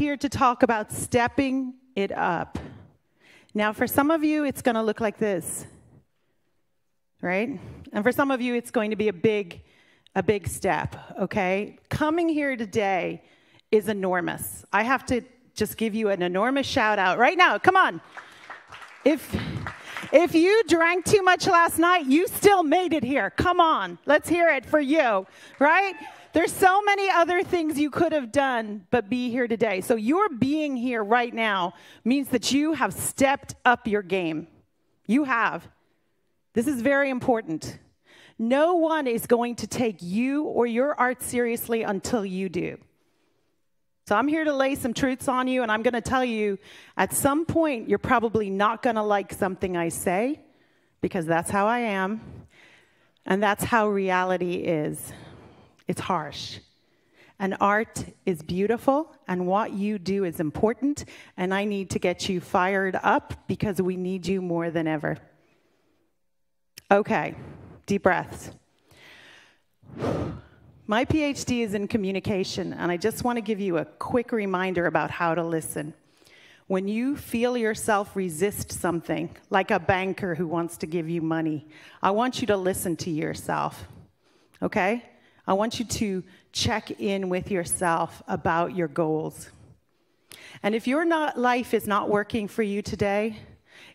here to talk about stepping it up. Now, for some of you, it's going to look like this, right? And for some of you, it's going to be a big step, okay? Coming here today is enormous. I have to just give you an enormous shout out right now. Come on. If you drank too much last night, you still made it here. Come on. Let's hear it for you, right? There's so many other things you could have done but be here today. So your being here right now means that you have stepped up your game. You have. This is very important. No one is going to take you or your art seriously until you do. So I'm here to lay some truths on you, and I'm going to tell you at some point you're probably not going to like something I say, because that's how I am, and that's how reality is. It's harsh. And art is beautiful, and what you do is important, and I need to get you fired up because we need you more than ever. Okay, deep breaths. My PhD is in communication, and I just want to give you a quick reminder about how to listen. When you feel yourself resist something, like a banker who wants to give you money, I want you to listen to yourself, okay? I want you to check in with yourself about your goals. And if your life is not working for you today,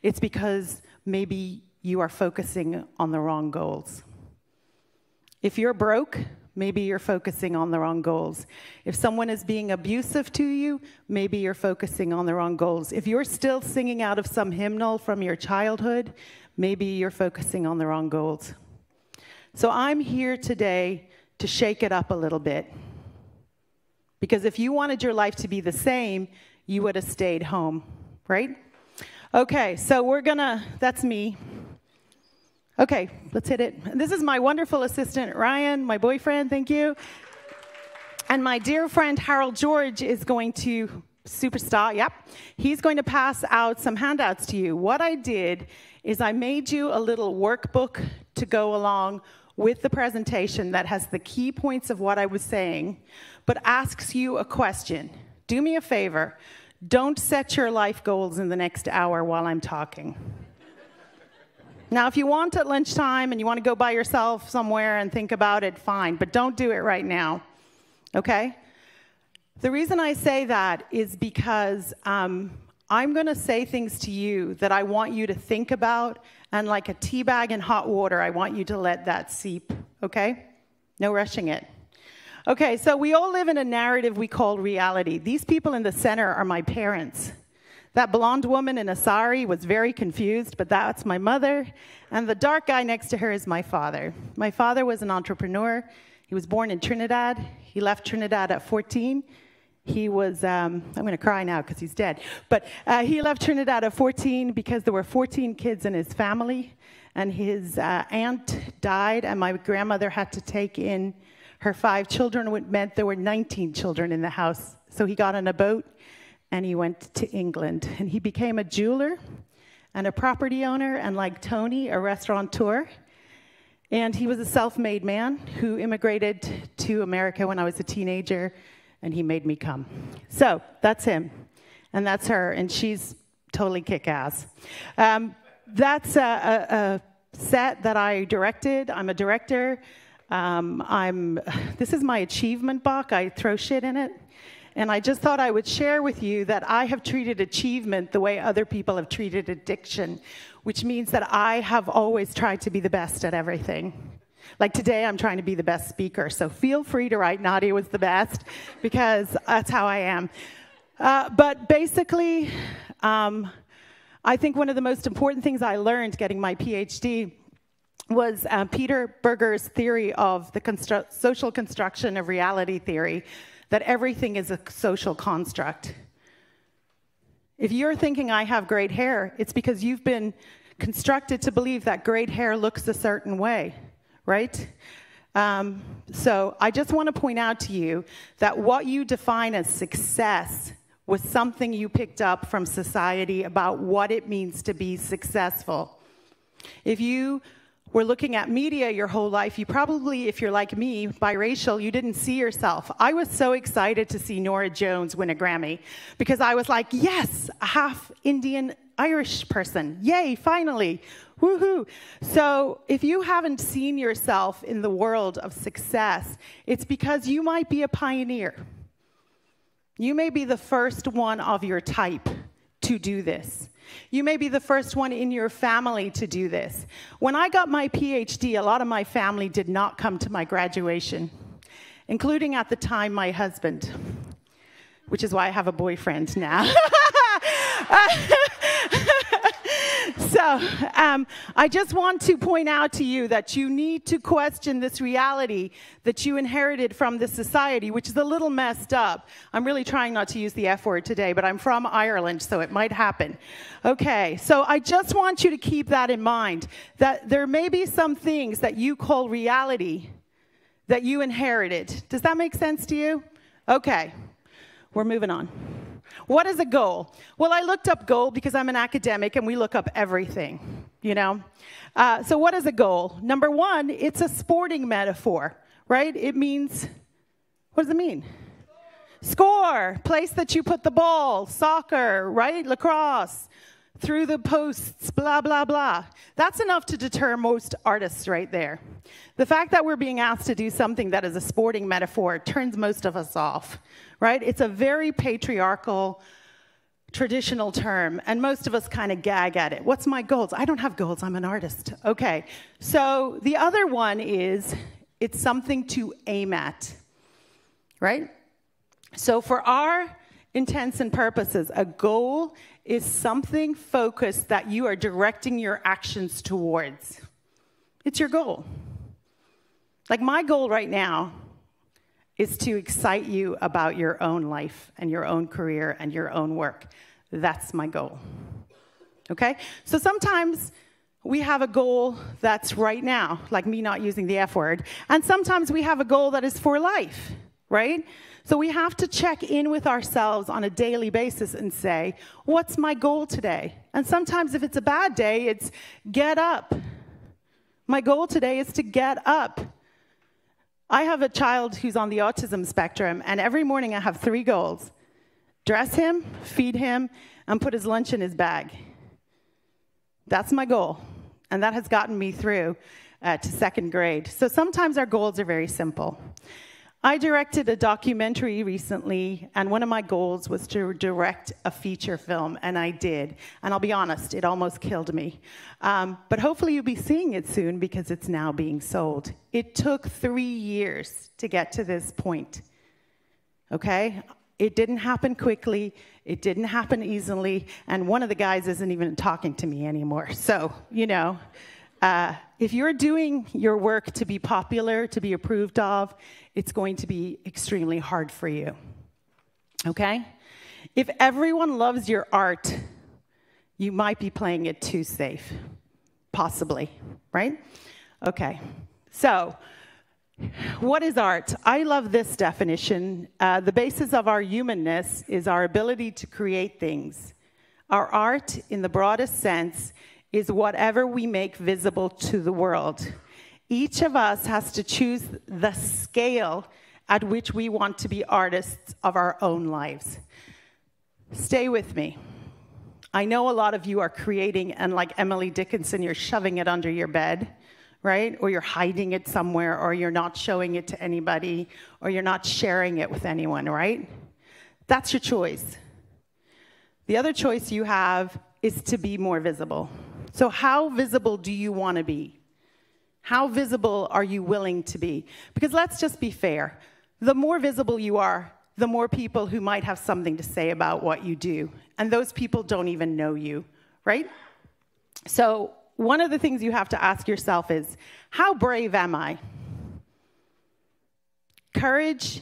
it's because maybe you are focusing on the wrong goals. If you're broke, maybe you're focusing on the wrong goals. If someone is being abusive to you, maybe you're focusing on the wrong goals. If you're still singing out of some hymnal from your childhood, maybe you're focusing on the wrong goals. So I'm here today to shake it up a little bit. Because if you wanted your life to be the same, you would have stayed home, right? Okay, so that's me. Okay, let's hit it. This is my wonderful assistant, Ryan, my boyfriend, thank you. And my dear friend, Harold George, is going to, superstar, yep. He's going to pass out some handouts to you. What I did is I made you a little workbook to go along with the presentation that has the key points of what I was saying, but asks you a question. Do me a favor. Don't set your life goals in the next hour while I'm talking. Now, if you want at lunchtime and you want to go by yourself somewhere and think about it, fine, but don't do it right now, okay? The reason I say that is because I'm going to say things to you that I want you to think about, and like a tea bag in hot water, I want you to let that seep, okay? No rushing it. Okay, so we all live in a narrative we call reality. These people in the center are my parents. That blonde woman in a sari was very confused, but that's my mother. And the dark guy next to her is my father. My father was an entrepreneur. He was born in Trinidad. He left Trinidad at 14. He was, I'm going to cry now because he's dead. But he left Trinidad at 14 because there were 14 kids in his family. And his aunt died, and my grandmother had to take in her 5 children, which meant there were 19 children in the house. So he got on a boat, and he went to England. And he became a jeweler and a property owner, and like Tony, a restaurateur. And he was a self-made man who immigrated to America when I was a teenager, and he made me come. So that's him, and that's her, and she's totally kick-ass. That's a set that I directed. I'm a director. This is my achievement book. I throw shit in it. And I just thought I would share with you that I have treated achievement the way other people have treated addiction, which means that I have always tried to be the best at everything. Like today, I'm trying to be the best speaker, so feel free to write Nadia was the best, because that's how I am. But basically, I think one of the most important things I learned getting my PhD was Peter Berger's theory of the social construction of reality theory, that everything is a social construct. If you're thinking I have great hair, it's because you've been constructed to believe that great hair looks a certain way, right? So I just want to point out to you that what you define as success was something you picked up from society about what it means to be successful. If you were looking at media your whole life, you probably, if you're like me, biracial, you didn't see yourself. I was so excited to see Norah Jones win a Grammy because I was like, yes, a half Indian Irish person. Yay, finally. Woohoo. So if you haven't seen yourself in the world of success, it's because you might be a pioneer. You may be the first one of your type to do this. You may be the first one in your family to do this. When I got my PhD, a lot of my family did not come to my graduation, including at the time my husband, which is why I have a boyfriend now. So I just want to point out to you that you need to question this reality that you inherited from this society, which is a little messed up. I'm really trying not to use the F word today, but I'm from Ireland, so it might happen. Okay, so I just want you to keep that in mind, that there may be some things that you call reality that you inherited. Does that make sense to you? Okay, we're moving on. What is a goal? Well, I looked up goal because I'm an academic and we look up everything, you know? So what is a goal? Number one, it's a sporting metaphor, right? It means, what does it mean? Score, place that you put the ball, soccer, right? Lacrosse, through the posts, blah, blah, blah. That's enough to deter most artists right there. The fact that we're being asked to do something that is a sporting metaphor turns most of us off, right? It's a very patriarchal, traditional term, and most of us kind of gag at it. What's my goals? I don't have goals, I'm an artist. Okay, so the other one is, it's something to aim at, right? So for our intents and purposes, a goal is something focused that you are directing your actions towards. It's your goal. Like my goal right now is to excite you about your own life and your own career and your own work. That's my goal. Okay? So sometimes we have a goal that's right now, like me not using the F word, and sometimes we have a goal that is for life, right? So we have to check in with ourselves on a daily basis and say, what's my goal today? And sometimes if it's a bad day, it's get up. My goal today is to get up. I have a child who's on the autism spectrum, and every morning I have 3 goals. Dress him, feed him, and put his lunch in his bag. That's my goal, and that has gotten me through to 2nd grade. So sometimes our goals are very simple. I directed a documentary recently, and one of my goals was to direct a feature film, and I did. And I'll be honest, it almost killed me. But hopefully you'll be seeing it soon because it's now being sold. It took 3 years to get to this point, okay? It didn't happen quickly, it didn't happen easily, and one of the guys isn't even talking to me anymore. So, you know, if you're doing your work to be popular, to be approved of, it's going to be extremely hard for you, okay? If everyone loves your art, you might be playing it too safe, possibly, right? Okay, so what is art? I love this definition. The basis of our humanness is our ability to create things. Our art, in the broadest sense, is whatever we make visible to the world. Each of us has to choose the scale at which we want to be artists of our own lives. Stay with me. I know a lot of you are creating, and like Emily Dickinson, you're shoving it under your bed, right? Or you're hiding it somewhere, or you're not showing it to anybody, or you're not sharing it with anyone, right? That's your choice. The other choice you have is to be more visible. So how visible do you want to be? How visible are you willing to be? Because let's just be fair. The more visible you are, the more people who might have something to say about what you do. And those people don't even know you, right? So one of the things you have to ask yourself is, how brave am I? Courage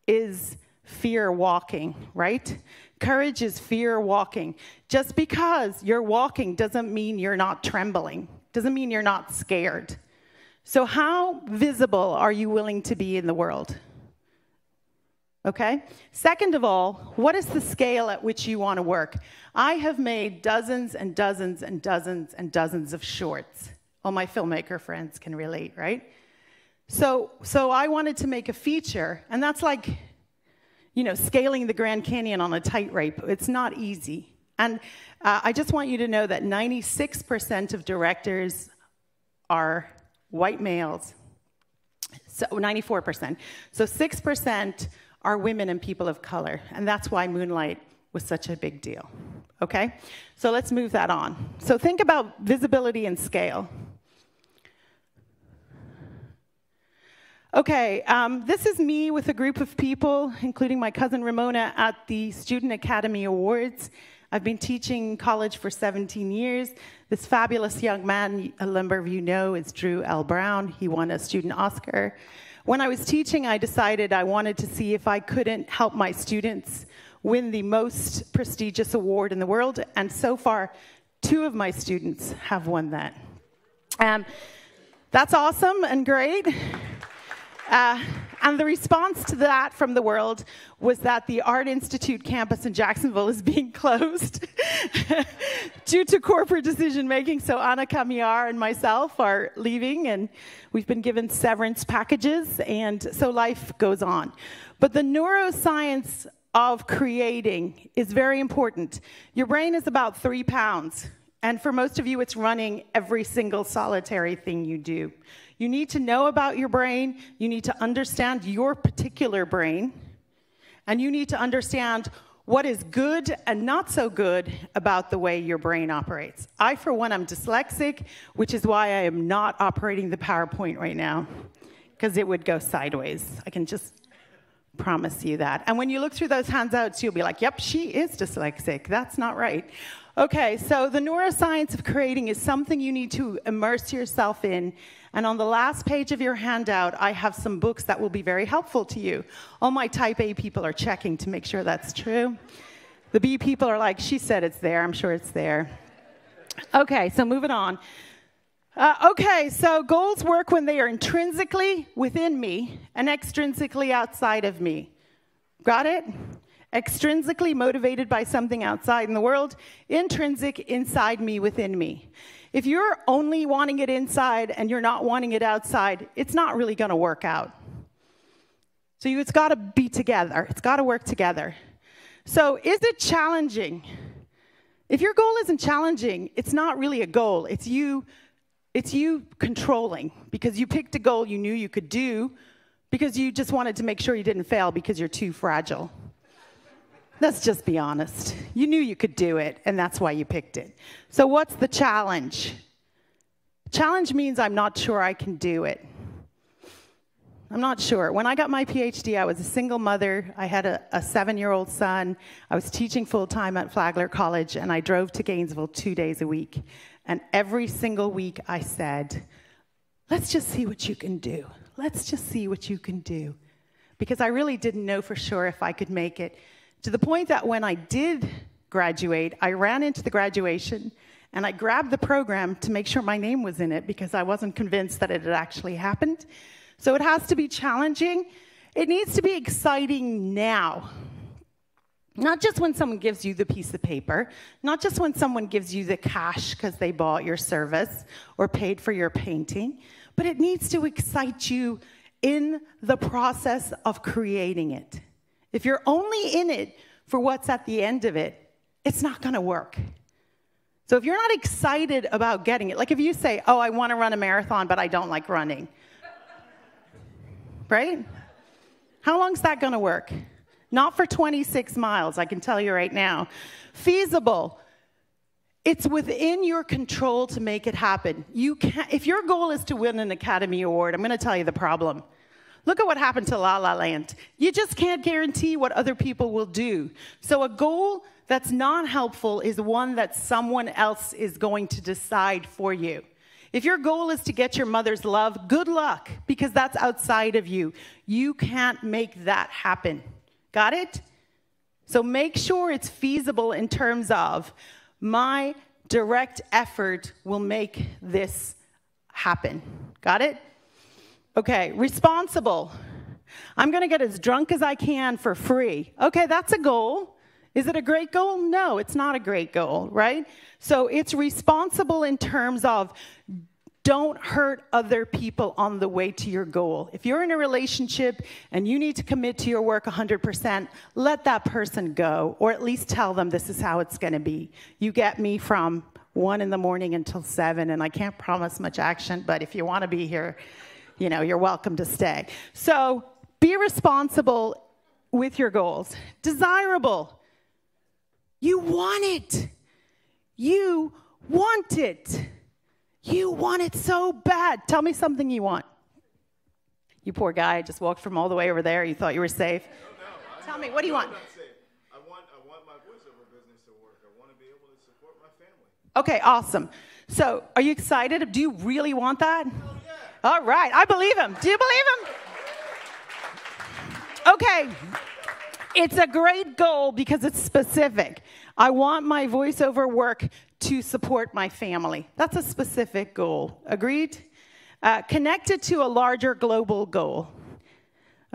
is fear walking, right? Courage is fear walking. Just because you're walking doesn't mean you're not trembling, doesn't mean you're not scared. So how visible are you willing to be in the world? Okay? Second of all, what is the scale at which you want to work? I have made dozens and dozens and dozens and dozens of shorts. All my filmmaker friends can relate, right? So I wanted to make a feature, and that's like, you know, scaling the Grand Canyon on a tightrope. It's not easy. And I just want you to know that 96% of directors are white males. So 94%. So 6% are women and people of color. And that's why Moonlight was such a big deal. Okay? So let's move that on. So think about visibility and scale. Okay, this is me with a group of people, including my cousin Ramona, at the Student Academy Awards. I've been teaching college for 17 years. This fabulous young man, a number of you know, is Drew L. Brown. He won a student Oscar. When I was teaching, I decided I wanted to see if I couldn't help my students win the most prestigious award in the world, and so far, 2 of my students have won that. That's awesome and great. And the response to that from the world was that the Art Institute campus in Jacksonville is being closed due to corporate decision-making. So Anna Kamiyar and myself are leaving, and we've been given severance packages, and so life goes on. But the neuroscience of creating is very important. Your brain is about 3 pounds, and for most of you, it's running every single solitary thing you do. You need to know about your brain, you need to understand your particular brain, and you need to understand what is good and not so good about the way your brain operates. I, for one, am dyslexic, which is why I am not operating the PowerPoint right now, because it would go sideways. I can just promise you that. And when you look through those handouts, you'll be like, yep, she is dyslexic. That's not right. Okay, so the neuroscience of creating is something you need to immerse yourself in. And on the last page of your handout, I have some books that will be very helpful to you. All my type A people are checking to make sure that's true. The B people are like, she said it's there. I'm sure it's there. Okay, so moving on. Okay, so goals work when they are intrinsically within me and extrinsically outside of me. Got it? Extrinsically motivated by something outside in the world, intrinsic inside me, within me. If you're only wanting it inside and you're not wanting it outside, it's not really going to work out. So it's got to be together. It's got to work together. So is it challenging? If your goal isn't challenging, it's not really a goal. It's you controlling, because you picked a goal you knew you could do because you just wanted to make sure you didn't fail because you're too fragile. Let's just be honest. You knew you could do it, and that's why you picked it. So what's the challenge? Challenge means I'm not sure I can do it. I'm not sure. When I got my PhD, I was a single mother. I had a 7-year-old son. I was teaching full-time at Flagler College, and I drove to Gainesville 2 days a week. And every single week I said, let's just see what you can do. Let's just see what you can do. Because I really didn't know for sure if I could make it. To the point that when I did graduate, I ran into the graduation and I grabbed the program to make sure my name was in it because I wasn't convinced that it had actually happened. So it has to be challenging. It needs to be exciting now. Not just when someone gives you the piece of paper, not just when someone gives you the cash because they bought your service or paid for your painting, but it needs to excite you in the process of creating it. If you're only in it for what's at the end of it, it's not going to work. So if you're not excited about getting it, like if you say, oh, I want to run a marathon, but I don't like running, right? How long is that going to work? Not for 26 miles, I can tell you right now. Feasible. It's within your control to make it happen. You can't, if your goal is to win an Academy Award, I'm going to tell you the problem. Look at what happened to La La Land. You just can't guarantee what other people will do. So a goal that's not helpful is one that someone else is going to decide for you. If your goal is to get your mother's love, good luck, because that's outside of you. You can't make that happen. Got it? So make sure it's feasible in terms of my direct effort will make this happen. Got it? Okay, responsible. I'm going to get as drunk as I can for free. Okay, that's a goal. Is it a great goal? No, it's not a great goal, right? So it's responsible in terms of Don't hurt other people on the way to your goal. If you're in a relationship and you need to commit to your work 100%, let that person go, or at least tell them this is how it's going to be. You get me from 1 in the morning until 7, and I can't promise much action, but if you want to be here, you're welcome to stay. So be responsible with your goals. Desirable. You want it. You want it. You want it so bad. Tell me something you want. You poor guy, just walked from all the way over there. You thought you were safe. No. Tell me, what do you want? I'm not safe. I want my voiceover business to work. I want to be able to support my family. Okay, awesome. So, are you excited? Do you really want that? Oh, yeah. All right, I believe him. Do you believe him? Okay. It's a great goal because it's specific. I want my voiceover work to support my family. That's a specific goal. Agreed? Connected to a larger global goal.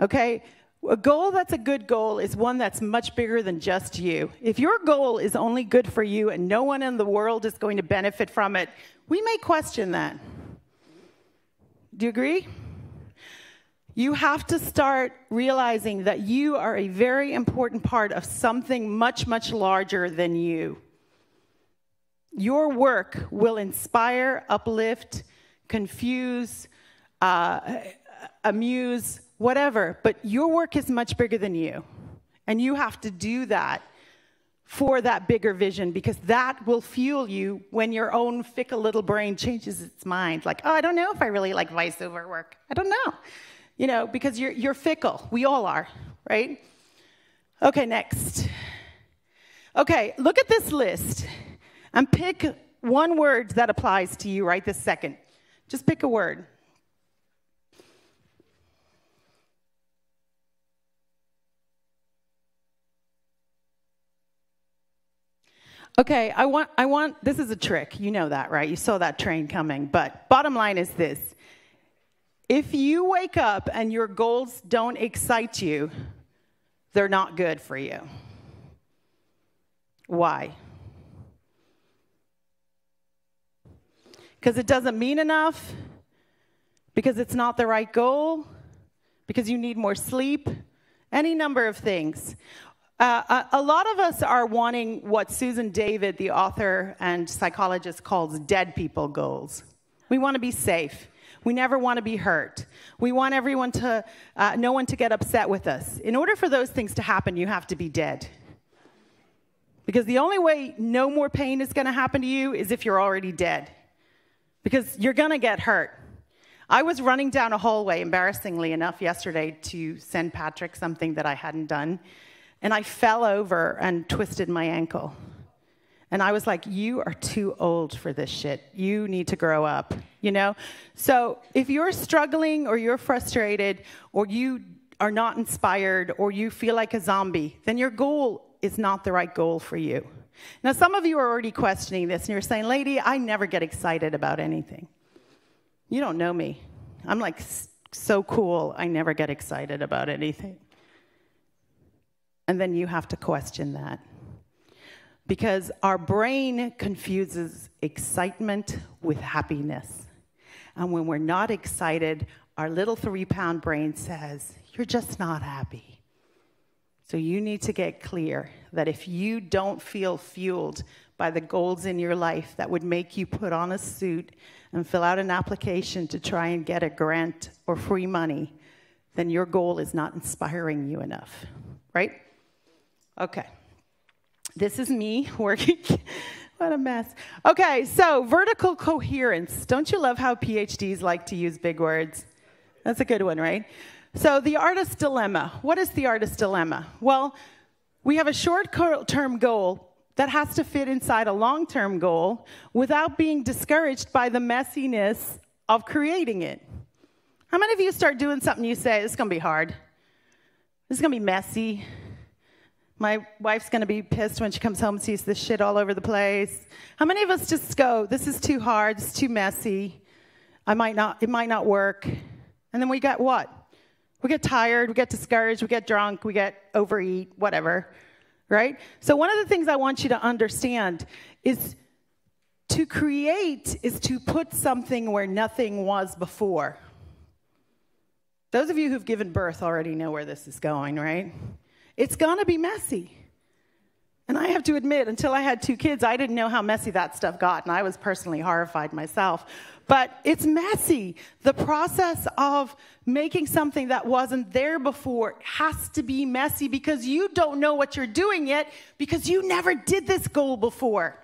Okay? A goal that's a good goal is one that's much bigger than just you. If your goal is only good for you and no one in the world is going to benefit from it, we may question that. Do you agree? You have to start realizing that you are a very important part of something much, much larger than you. Your work will inspire, uplift, confuse, amuse, whatever, but your work is much bigger than you. And you have to do that for that bigger vision, because that will fuel you when your own fickle little brain changes its mind. Like, oh, I don't know if I really like voiceover work. I don't know. Because you're fickle. We all are, right? Okay, next. Okay, look at this list and pick one word that applies to you right this second. Just pick a word. Okay, I want, this is a trick. You know that, right? You saw that train coming. But bottom line is this. If you wake up and your goals don't excite you, they're not good for you. Why? Because it doesn't mean enough? Because it's not the right goal? Because you need more sleep? Any number of things. A lot of us are wanting what Susan David, the author and psychologist, calls dead people goals. We want to be safe. We never want to be hurt. We want everyone to, no one to get upset with us. In order for those things to happen, you have to be dead. Because the only way no more pain is going to happen to you is if you're already dead. Because you're going to get hurt. I was running down a hallway, embarrassingly enough, yesterday to send Patrick something that I hadn't done. And I fell over and twisted my ankle. And I was like, you are too old for this shit. You need to grow up, So if you're struggling or you're frustrated or you are not inspired or you feel like a zombie, then your goal is not the right goal for you. Now, some of you are already questioning this and you're saying, lady, I never get excited about anything. You don't know me. I'm like so cool. I never get excited about anything. And then you have to question that. Because our brain confuses excitement with happiness. And when we're not excited, our little 3-pound brain says, you're just not happy. So you need to get clear that if you don't feel fueled by the goals in your life that would make you put on a suit and fill out an application to try and get a grant or free money, then your goal is not inspiring you enough, right? Okay. This is me working. What a mess. Okay, so vertical coherence. Don't you love how PhDs like to use big words? That's a good one, right? So the artist's dilemma. What is the artist's dilemma? Well, we have a short-term goal that has to fit inside a long-term goal without being discouraged by the messiness of creating it. How many of you start doing something you say, this is going to be hard. This is going to be messy. My wife's going to be pissed when she comes home and sees this shit all over the place. How many of us just go, this is too hard, it's too messy, it might not work. And then we get what? We get tired, we get discouraged, we get drunk, we get overeat, whatever, right? So one of the things I want you to understand is To create is to put something where nothing was before. Those of you who've given birth already know where this is going, right? It's going to be messy. And I have to admit, until I had 2 kids, I didn't know how messy that stuff got, and I was personally horrified myself. But it's messy. The process of making something that wasn't there before has to be messy because you don't know what you're doing yet because you never did this goal before.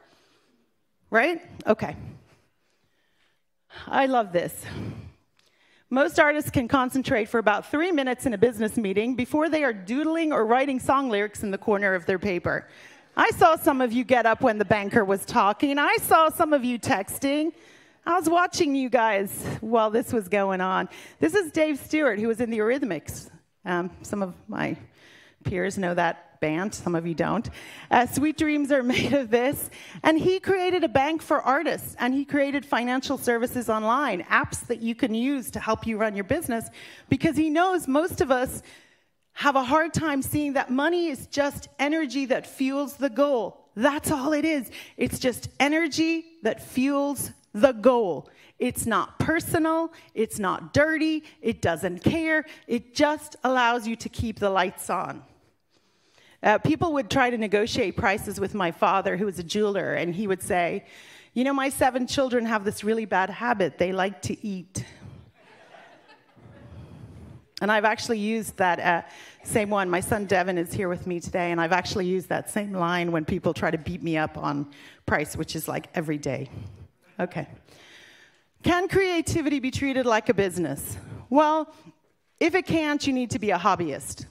Right? Okay. I love this. Most artists can concentrate for about 3 minutes in a business meeting before they are doodling or writing song lyrics in the corner of their paper. I saw some of you get up when the banker was talking. I saw some of you texting. I was watching you guys while this was going on. This is Dave Stewart, who was in the Eurythmics. Some of my peers know that band. Some of you don't. Sweet Dreams Are Made of This. And he created a bank for artists, and he created financial services online, apps that you can use to help you run your business, because he knows most of us have a hard time seeing that money is just energy that fuels the goal. That's all it is. It's just energy that fuels the goal. It's not personal. It's not dirty. It doesn't care. It just allows you to keep the lights on. People would try to negotiate prices with my father, who was a jeweler, and he would say, you know, my 7 children have this really bad habit. They like to eat. And I've actually used that same one. My son Devin is here with me today, and I've actually used that same line when people try to beat me up on price, which is like every day. Okay. Can creativity be treated like a business? Well, if it can't, you need to be a hobbyist.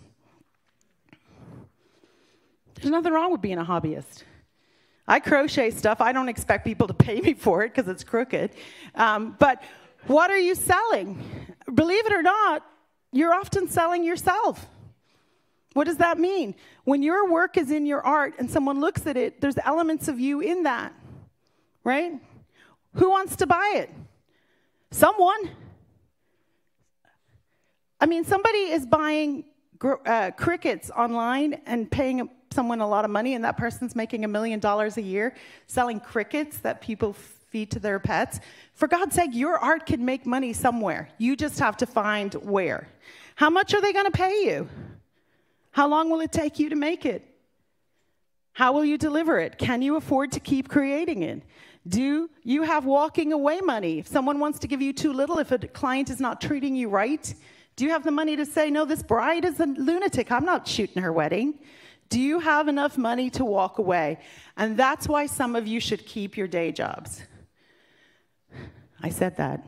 There's nothing wrong with being a hobbyist. I crochet stuff. I don't expect people to pay me for it because it's crooked. But what are you selling? Believe it or not, you're often selling yourself. What does that mean? When your work is in your art and someone looks at it, there's elements of you in that, right? Who wants to buy it? Someone. I mean, somebody is buying crickets online and paying someone a lot of money, and that person's making $1 million a year selling crickets that people feed to their pets. For God's sake, your art can make money somewhere. You just have to find where. How much are they going to pay you? How long will it take you to make it? How will you deliver it? Can you afford to keep creating it? Do you have walking away money? If someone wants to give you too little, if a client is not treating you right, do you have the money to say, no, this bride is a lunatic. I'm not shooting her wedding. Do you have enough money to walk away? And that's why some of you should keep your day jobs. I said that.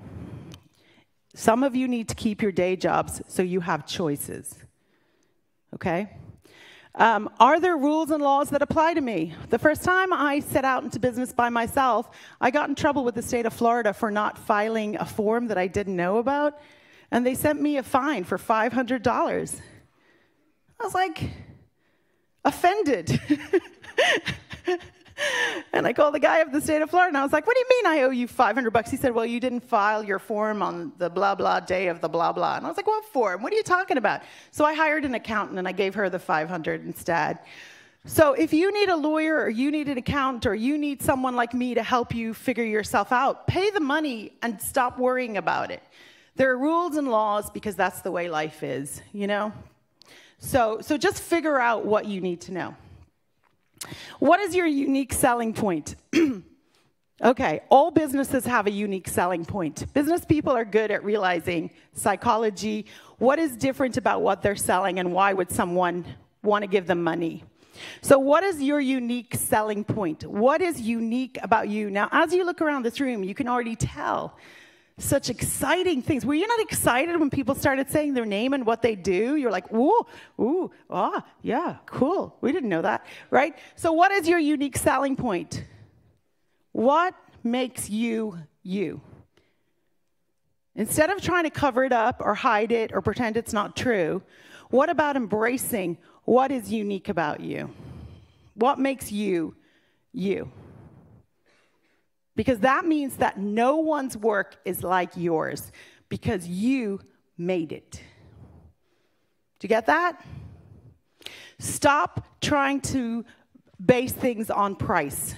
Some of you need to keep your day jobs so you have choices. Okay? Are there rules and laws that apply to me? The first time I set out into business by myself, I got in trouble with the state of Florida for not filing a form that I didn't know about, and they sent me a fine for $500. I was like, offended. And I called the guy of the state of Florida, and I was like, what do you mean I owe you $500? He said, well, you didn't file your form on the blah, blah day of the blah, blah. And I was like, what form? What are you talking about? So I hired an accountant, and I gave her the $500 instead. So if you need a lawyer, or you need an accountant, or you need someone like me to help you figure yourself out, pay the money and stop worrying about it. There are rules and laws because that's the way life is, you know? So just figure out what you need to know. What is your unique selling point? Okay, all businesses have a unique selling point. Business people are good at realizing psychology, what is different about what they're selling, and why would someone want to give them money. So what is your unique selling point? What is unique about you? Now, as you look around this room, you can already tell such exciting things. Were you not excited when people started saying their name and what they do? You're like, ooh, ah, yeah, cool. We didn't know that, right? So what is your unique selling point? What makes you you? Instead of trying to cover it up or hide it or pretend it's not true, what about embracing what is unique about you? What makes you you? Because that means that no one's work is like yours because you made it. Do you get that? Stop trying to base things on price.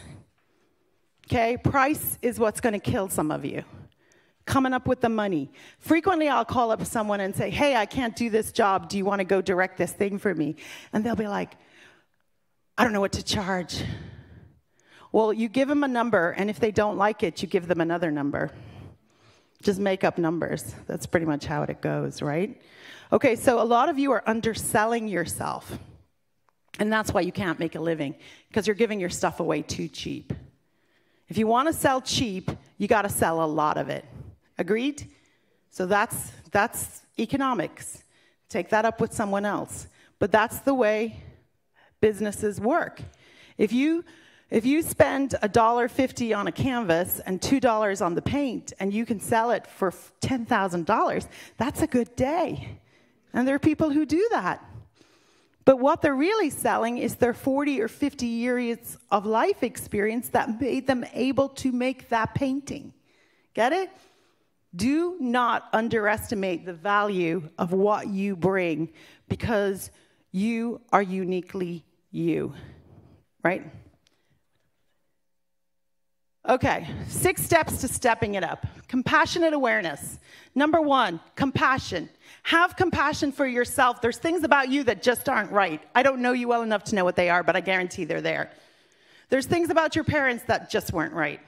Okay? Price is what's going to kill some of you. Coming up with the money. Frequently, I'll call up someone and say, hey, I can't do this job. Do you want to go direct this thing for me? And they'll be like, I don't know what to charge. Well, you give them a number, and if they don't like it, you give them another number. Just make up numbers. That's pretty much how it goes, right? Okay, so a lot of you are underselling yourself. And that's why you can't make a living, because you're giving your stuff away too cheap. If you want to sell cheap, you got to sell a lot of it. Agreed? So that's economics. Take that up with someone else. But that's the way businesses work. If you spend $1.50 on a canvas and $2 on the paint, and you can sell it for $10,000, that's a good day. And there are people who do that. But what they're really selling is their 40 or 50 years of life experience that made them able to make that painting. Get it? Do not underestimate the value of what you bring, because you are uniquely you, right? Okay, 6 steps to stepping it up. Compassionate awareness. Number 1, compassion. Have compassion for yourself. There's things about you that just aren't right. I don't know you well enough to know what they are, but I guarantee they're there. There's things about your parents that just weren't right.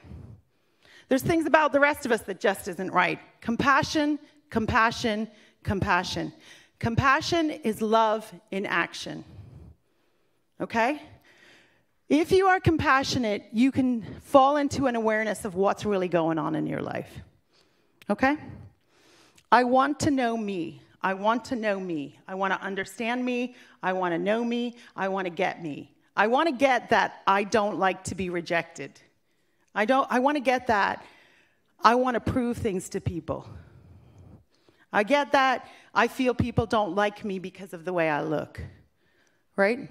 There's things about the rest of us that just isn't right. Compassion, compassion, compassion. Compassion is love in action. Okay? If you are compassionate, you can fall into an awareness of what's really going on in your life. Okay? I want to know me. I want to know me. I want to understand me. I want to know me. I want to get me. I want to get that I don't like to be rejected. I want to get that I want to prove things to people. I get that I feel people don't like me because of the way I look. Right?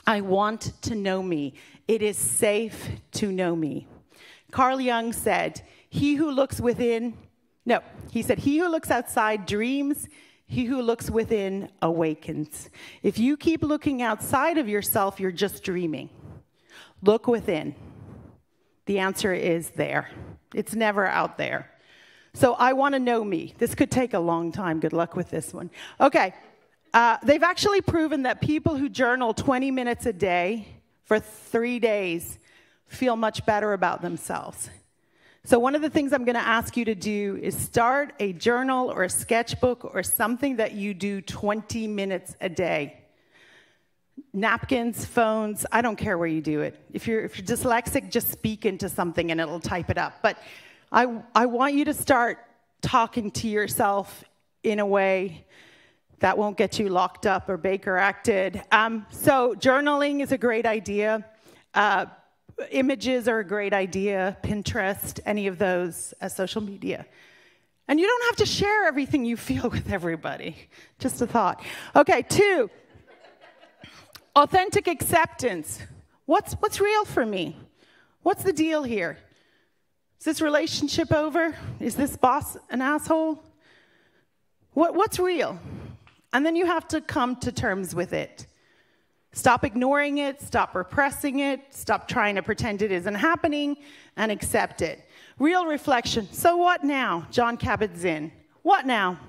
I want to know me. It is safe to know me. Carl Jung said, he who looks outside dreams, he who looks within awakens. If you keep looking outside of yourself, you're just dreaming. Look within. The answer is there. It's never out there. So I want to know me. This could take a long time. Good luck with this one. Okay. They've actually proven that people who journal 20 minutes a day for 3 days feel much better about themselves. So one of the things I'm going to ask you to do is start a journal or a sketchbook or something that you do 20 minutes a day. Napkins, phones, I don't care where you do it. If you're dyslexic, just speak into something and it'll type it up. But I want you to start talking to yourself in a way that won't get you locked up or Baker acted. So journaling is a great idea. Images are a great idea. Pinterest, any of those as social media. And you don't have to share everything you feel with everybody. Just a thought. Okay, 2, authentic acceptance. What's real for me? What's the deal here? Is this relationship over? Is this boss an asshole? What's real? And then you have to come to terms with it. Stop ignoring it, stop repressing it, stop trying to pretend it isn't happening, and accept it. Real reflection. So what now? John Kabat-Zinn. What now?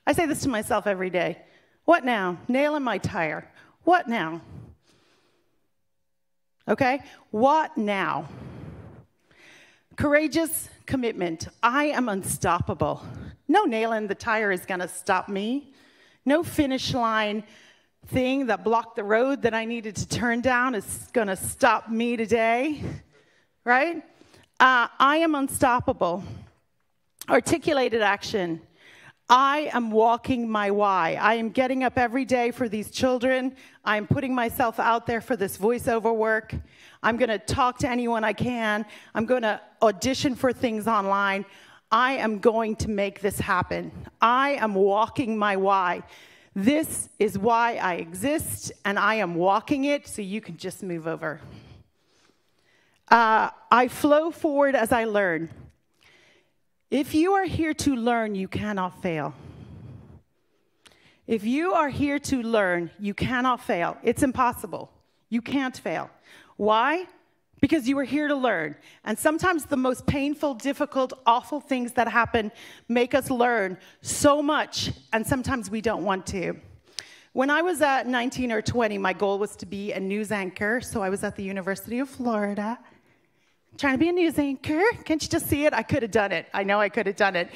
I say this to myself every day. What now? Nail in my tire. What now? Okay? What now? Courageous commitment. I am unstoppable. No nail in the tire is going to stop me. No finish line thing that blocked the road that I needed to turn down is going to stop me today, right? I am unstoppable. Articulated action. I am walking my why. I am getting up every day for these children. I am putting myself out there for this voiceover work. I'm going to talk to anyone I can. I'm going to audition for things online. I am going to make this happen. I am walking my why. This is why I exist, and I am walking it, so you can just move over. I flow forward as I learn. If you are here to learn, you cannot fail. If you are here to learn, you cannot fail. It's impossible. You can't fail. Why? because you were here to learn. And sometimes the most painful, difficult, awful things that happen make us learn so much, and sometimes we don't want to. When I was 19 or 20, my goal was to be a news anchor, so I was at the University of Florida trying to be a news anchor. Can't you just see it? I could have done it. I know I could have done it.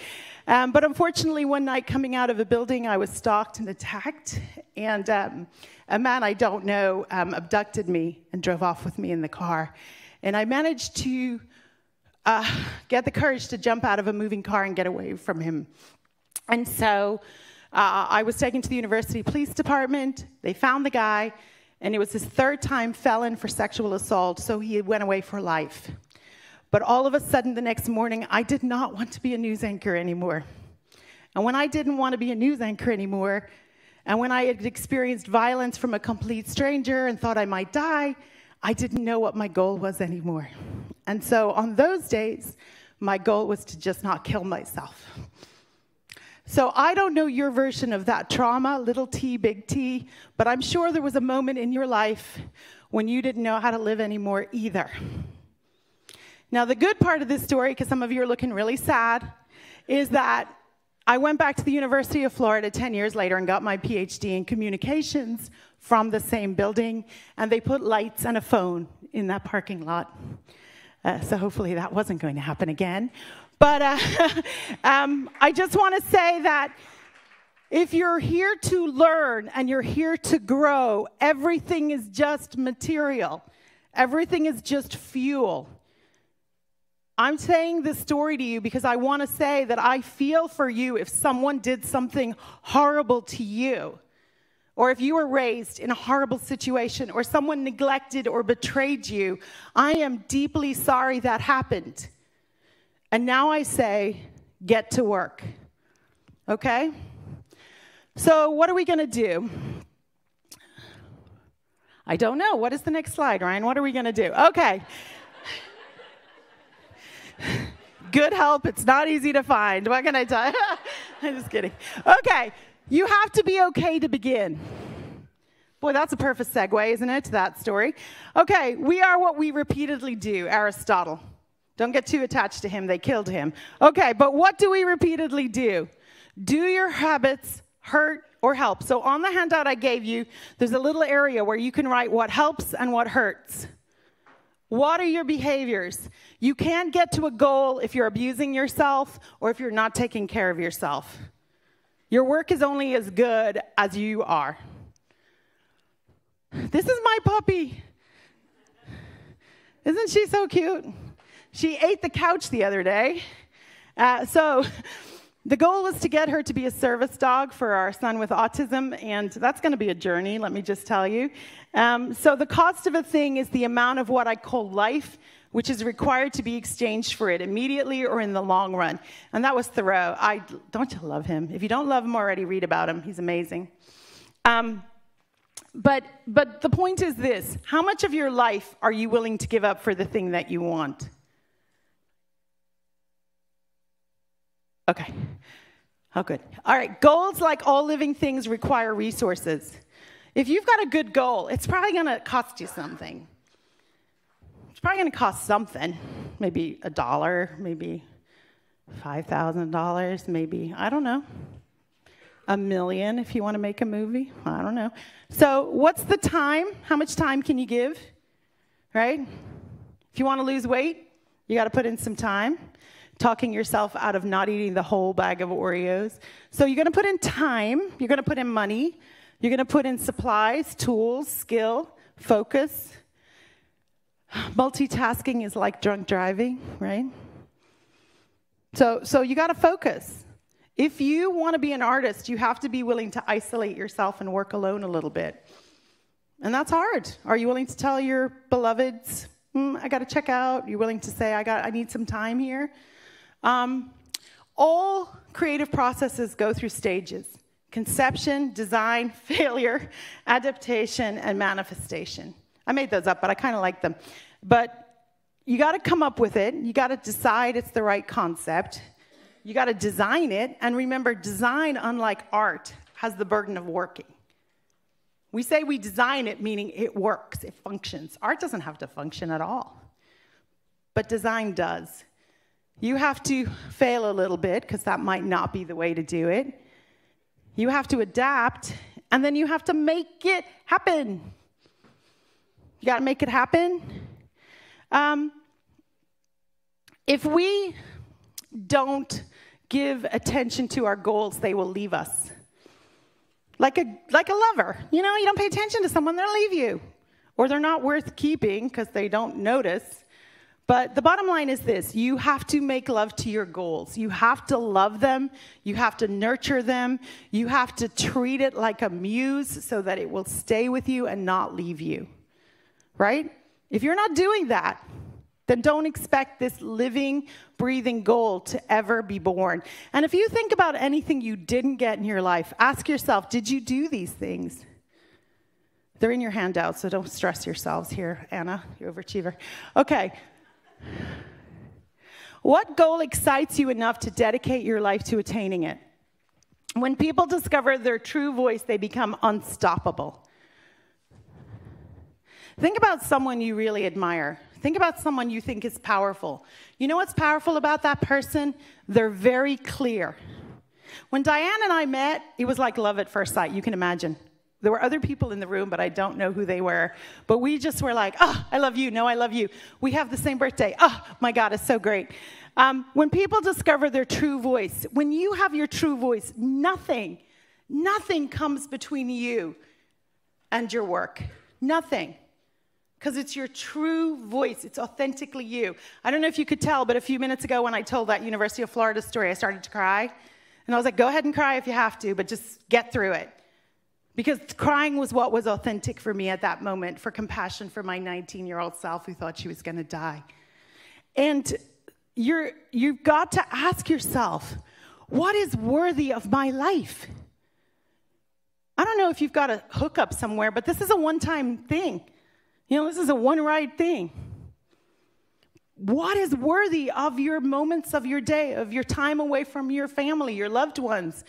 But unfortunately, one night coming out of a building, I was stalked and attacked, and a man I don't know abducted me and drove off with me in the car. And I managed to get the courage to jump out of a moving car and get away from him. And so I was taken to the university police department. They found the guy, and it was his third-time felon for sexual assault, so he went away for life. But all of a sudden, the next morning, I did not want to be a news anchor anymore. And when I didn't want to be a news anchor anymore, and when I had experienced violence from a complete stranger and thought I might die, I didn't know what my goal was anymore. And so on those days, my goal was to just not kill myself. So I don't know your version of that trauma, little t, big T, but I'm sure there was a moment in your life when you didn't know how to live anymore either. Now, the good part of this story, because some of you are looking really sad, is that I went back to the University of Florida 10 years later and got my PhD in communications from the same building, and they put lights and a phone in that parking lot. So hopefully that wasn't going to happen again. But I just want to say that if you're here to learn and you're here to grow, everything is just material. Everything is just fuel. I'm saying this story to you because I want to say that I feel for you if someone did something horrible to you, or if you were raised in a horrible situation, or someone neglected or betrayed you. I am deeply sorry that happened. And now I say, get to work. Okay? So what are we going to do? I don't know. What is the next slide, Ryan? What are we going to do? Okay. Good help. It's not easy to find. What can I tell you? I'm just kidding. Okay. You have to be okay to begin. Boy, that's a perfect segue, isn't it, to that story? Okay. We are what we repeatedly do, Aristotle. Don't get too attached to him. They killed him. Okay. But what do we repeatedly do? Do your habits hurt or help? So on the handout I gave you, there's a little area where you can write what helps and what hurts. What are your behaviors? You can't get to a goal if you're abusing yourself or if you're not taking care of yourself. Your work is only as good as you are. This is my puppy. Isn't she so cute? She ate the couch the other day. So the goal was to get her to be a service dog for our son with autism, and that's going to be a journey, let me just tell you. So the cost of a thing is the amount of what I call life, which is required to be exchanged for it immediately or in the long run. And that was Thoreau. Don't you love him? If you don't love him already, read about him. He's amazing. But the point is this. How much of your life are you willing to give up for the thing that you want? Okay. Oh, good. All right. Goals, like all living things, require resources. If you've got a good goal, it's probably going to cost you something. It's probably going to cost something. Maybe $1, maybe $5,000, maybe, I don't know, $1 million if you want to make a movie. I don't know. So what's the time? How much time can you give? Right? If you want to lose weight, you got to put in some time. Talking yourself out of not eating the whole bag of Oreos. So you're going to put in time. You're going to put in money. You're going to put in supplies, tools, skill, focus. Multitasking is like drunk driving, right? So you got to focus. If you want to be an artist, you have to be willing to isolate yourself and work alone a little bit. And that's hard. Are you willing to tell your beloveds, I got to check out? You're willing to say, I need some time here? All creative processes go through stages: conception, design, failure, adaptation, and manifestation. I made those up, but I kind of like them. But you got to come up with it. You got to decide it's the right concept. You got to design it. And remember, design, unlike art, has the burden of working. We say we design it, meaning it works, it functions. Art doesn't have to function at all. but design does. You have to fail a little bit, because that might not be the way to do it. You have to adapt, and then you have to make it happen. You got to make it happen. If we don't give attention to our goals, they will leave us. Like a lover. You know, you don't pay attention to someone, they'll leave you. Or they're not worth keeping because they don't notice. But the bottom line is this: you have to make love to your goals. You have to love them. You have to nurture them. You have to treat it like a muse so that it will stay with you and not leave you. Right? If you're not doing that, then don't expect this living, breathing goal to ever be born. And if you think about anything you didn't get in your life, ask yourself, did you do these things? They're in your handout, so don't stress yourselves here, Anna, you overachiever. Okay. What goal excites you enough to dedicate your life to attaining it? When people discover their true voice, they become unstoppable. Think about someone you really admire. Think about someone you think is powerful. You know what's powerful about that person? They're very clear. When Diane and I met, it was like love at first sight, you can imagine. There were other people in the room, but I don't know who they were. But we just were like, oh, I love you. No, I love you. We have the same birthday. Oh, my God, it's so great. When people discover their true voice, when you have your true voice, nothing comes between you and your work. Nothing. Because it's your true voice. It's authentically you. I don't know if you could tell, but a few minutes ago when I told that University of Florida story, I started to cry. And I was like, go ahead and cry if you have to, but just get through it. Because crying was what was authentic for me at that moment, for compassion for my 19-year-old self who thought she was going to die. And you've got to ask yourself, what is worthy of my life? I don't know if you've got a hookup somewhere, but this is a one-time thing. You know, this is a one-ride thing. What is worthy of your moments of your day, of your time away from your family, your loved ones?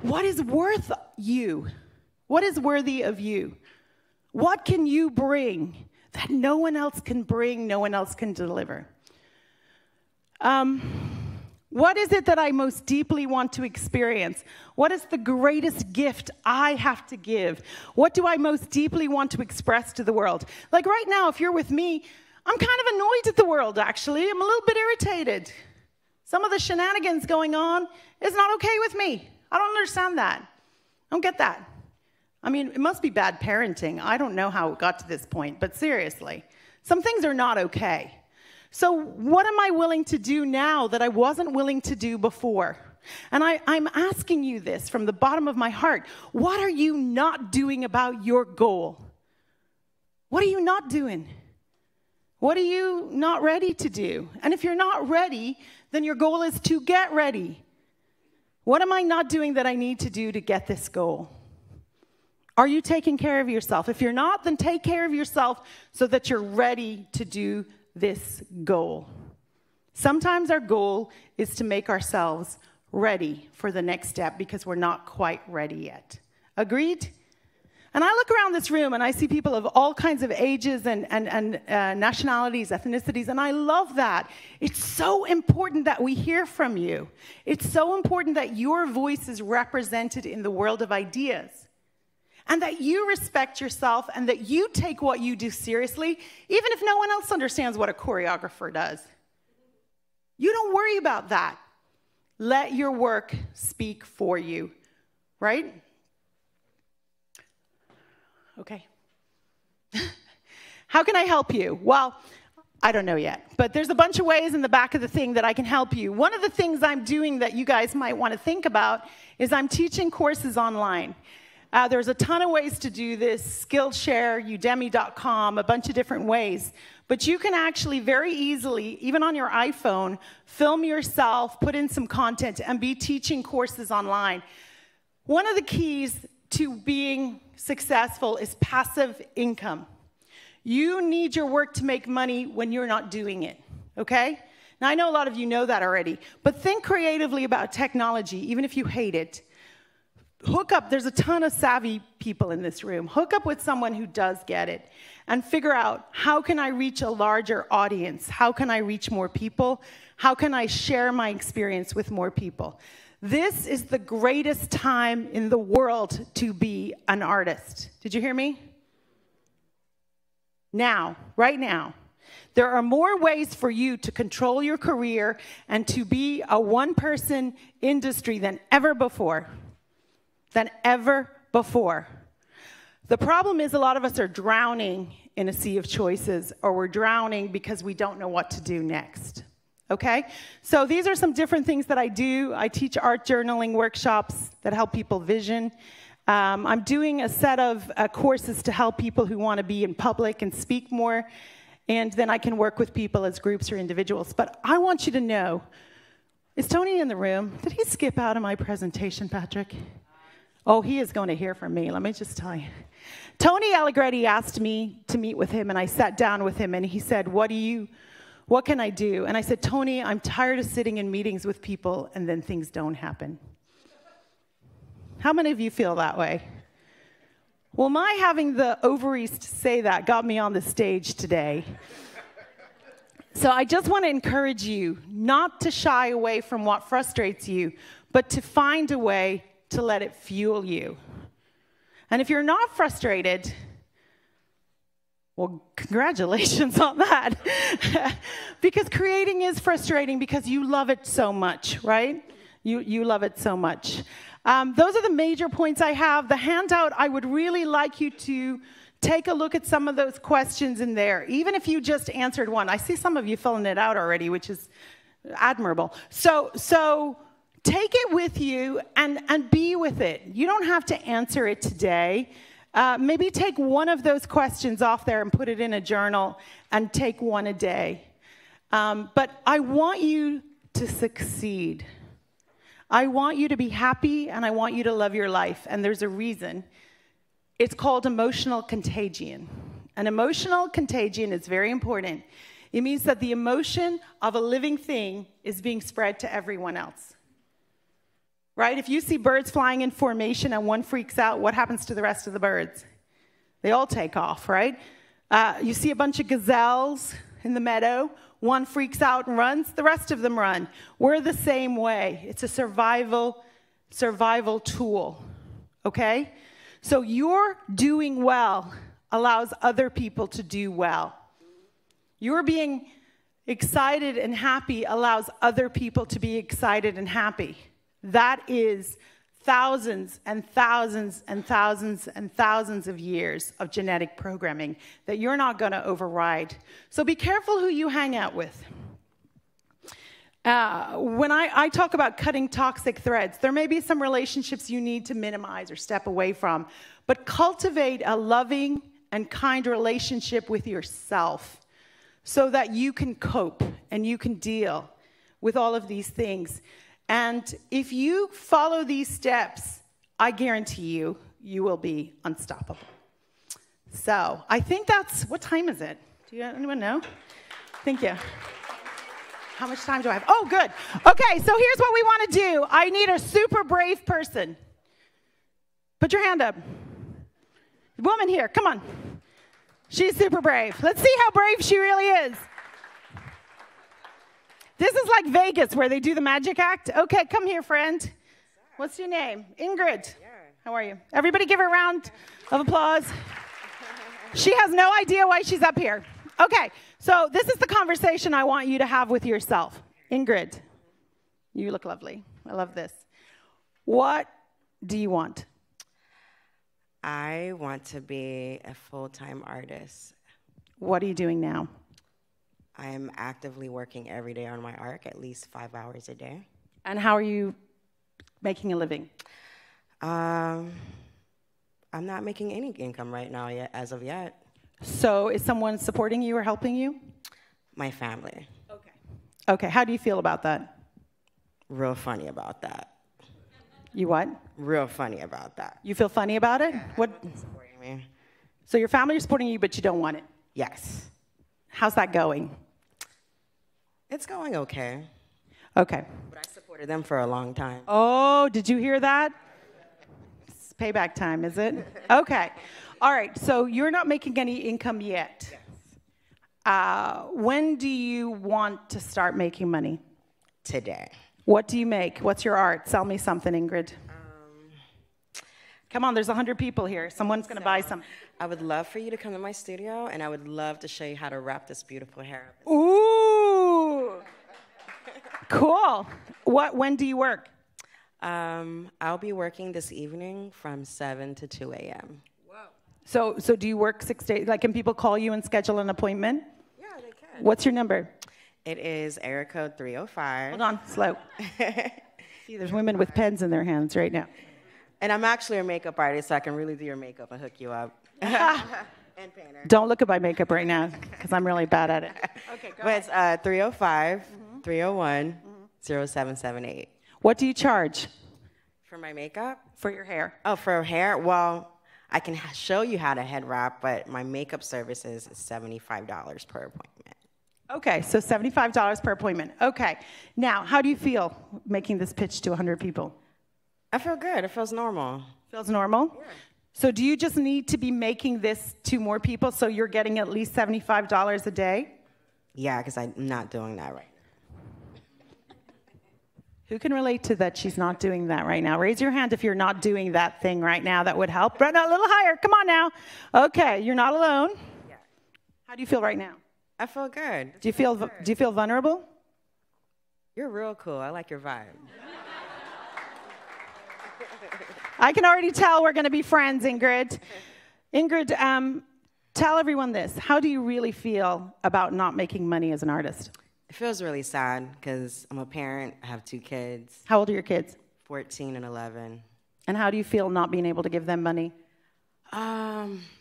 What is worth you? What is worthy of you? What can you bring that no one else can bring, no one else can deliver? What is it that I most deeply want to experience? What is the greatest gift I have to give? What do I most deeply want to express to the world? Like right now, if you're with me, I'm kind of annoyed at the world, actually. I'm a little bit irritated. Some of the shenanigans going on is not okay with me. I don't understand that. I don't get that. I mean, it must be bad parenting. I don't know how it got to this point, but seriously, some things are not okay. So what am I willing to do now that I wasn't willing to do before? And I'm asking you this from the bottom of my heart. What are you not doing about your goal? What are you not doing? What are you not ready to do? And if you're not ready, then your goal is to get ready. What am I not doing that I need to do to get this goal? Are you taking care of yourself? If you're not, then take care of yourself so that you're ready to do this goal. Sometimes our goal is to make ourselves ready for the next step because we're not quite ready yet. Agreed? And I look around this room and I see people of all kinds of ages and nationalities, ethnicities, and I love that. It's so important that we hear from you. It's so important that your voice is represented in the world of ideas. And that you respect yourself and that you take what you do seriously, even if no one else understands what a choreographer does. You don't worry about that. Let your work speak for you, right? Okay. How can I help you? Well, I don't know yet, but there's a bunch of ways in the back of the thing that I can help you. One of the things I'm doing that you guys might want to think about is I'm teaching courses online. There's a ton of ways to do this, Skillshare, Udemy.com, a bunch of different ways. But you can actually very easily, even on your iPhone, film yourself, put in some content, and be teaching courses online. One of the keys to being successful is passive income. You need your work to make money when you're not doing it, okay? Now, I know a lot of you know that already, but think creatively about technology, even if you hate it. hook up. There's a ton of savvy people in this room. Hook up with someone who does get it and figure out, how can I reach a larger audience? How can I reach more people? How can I share my experience with more people? This is the greatest time in the world to be an artist. Did you hear me? Now, right now. There are more ways for you to control your career and to be a one-person industry than ever before. Than ever before. The problem is a lot of us are drowning in a sea of choices, or we're drowning because we don't know what to do next. Okay? So these are some different things that I do. I teach art journaling workshops that help people vision. I'm doing a set of courses to help people who want to be in public and speak more. And then I can work with people as groups or individuals. But I want you to know, is Tony in the room? Did he skip out of my presentation, Patrick? Oh, he is going to hear from me. Let me just tell you. Tony Allegretti asked me to meet with him, and I sat down with him, and he said, what can I do? And I said, Tony, I'm tired of sitting in meetings with people, and then things don't happen. How many of you feel that way? Well, my having the ovaries to say that got me on the stage today. So I just want to encourage you not to shy away from what frustrates you, but to find a way to let it fuel you. And if you're not frustrated, well, congratulations on that. Because creating is frustrating because you love it so much, right? You love it so much. Those are the major points I have. The handout, I would really like you to take a look at some of those questions in there, even if you just answered one. I see some of you filling it out already, which is admirable. So take it with you and be with it. You don't have to answer it today. Maybe take one of those questions off there and put it in a journal and take one a day. But I want you to succeed. I want you to be happy, and I want you to love your life, and there's a reason. It's called emotional contagion. An emotional contagion is very important. It means that the emotion of a living thing is being spread to everyone else. Right? If you see birds flying in formation and one freaks out, what happens to the rest of the birds? They all take off, right? You see a bunch of gazelles in the meadow. One freaks out and runs, the rest of them run. We're the same way. It's a survival tool, okay? So your doing well allows other people to do well. Your being excited and happy allows other people to be excited and happy. That is thousands and thousands and thousands and thousands of years of genetic programming that you're not going to override. So be careful who you hang out with. When I talk about cutting toxic threads, there may be some relationships you need to minimize or step away from, but cultivate a loving and kind relationship with yourself so that you can cope and you can deal with all of these things. And if you follow these steps, I guarantee you, you will be unstoppable. So I think that's, what time is it? Do anyone know? Thank you. How much time do I have? Oh, good. Okay, so here's what we want to do. I need a super brave person. Put your hand up. Woman here, come on. She's super brave. Let's see how brave she really is. This is like Vegas where they do the magic act. Okay, come here, friend. What's your name? Ingrid. How are you? Everybody give her a round of applause. She has no idea why she's up here. Okay, so this is the conversation I want you to have with yourself. Ingrid, you look lovely. I love this. What do you want? I want to be a full-time artist. What are you doing now? I am actively working every day on my art, at least 5 hours a day. And how are you making a living? I'm not making any income right now yet, as of yet. So is someone supporting you or helping you? My family. Okay. Okay, how do you feel about that? Real funny about that. You what? Real funny about that. You feel funny about it? Yeah, what? Supporting me. So your family is supporting you, but you don't want it? Yes. How's that going? It's going okay. Okay. But I supported them for a long time. Oh, did you hear that? payback time, is it? Okay. All right. So you're not making any income yet. Yes. When do you want to start making money? Today. What do you make? What's your art? Sell me something, Ingrid. Come on, there's 100 people here. Someone's going to buy something. I would love for you to come to my studio, and I would love to show you how to wrap this beautiful hair up. Ooh. Cool. When do you work? I'll be working this evening from 7 to 2 a.m. So do you work 6 days? Like, can people call you and schedule an appointment? Yeah, they can. What's your number? It is area code 305. Hold on, slow. See, there's women with pens in their hands right now. And I'm actually a makeup artist, so I can really do your makeup and hook you up. And painter. Don't look at my makeup right now, because I'm really bad at it. Okay, go ahead. But it's 305 301 0778. What do you charge For my makeup? for your hair? Oh, for hair? Well, I can show you how to head wrap, but my makeup services is $75 per appointment. Okay, so $75 per appointment. Okay. Now, how do you feel making this pitch to 100 people? I feel good. It feels normal. Feels normal? Yeah. So do you just need to be making this to more people so you're getting at least $75 a day? Yeah, because I'm not doing that right now. Who can relate to that she's not doing that right now? Raise your hand if you're not doing that thing right now that would help. Right now, a little higher. Come on now. Okay, you're not alone. Yeah. How do you feel right now? I feel good. Do you feel vulnerable? You're real cool. I like your vibe. I can already tell we're going to be friends, Ingrid. Ingrid, tell everyone this. How do you really feel about not making money as an artist? It feels really sad because I'm a parent. I have 2 kids, How old are your kids? 14 and 11. And how do you feel not being able to give them money?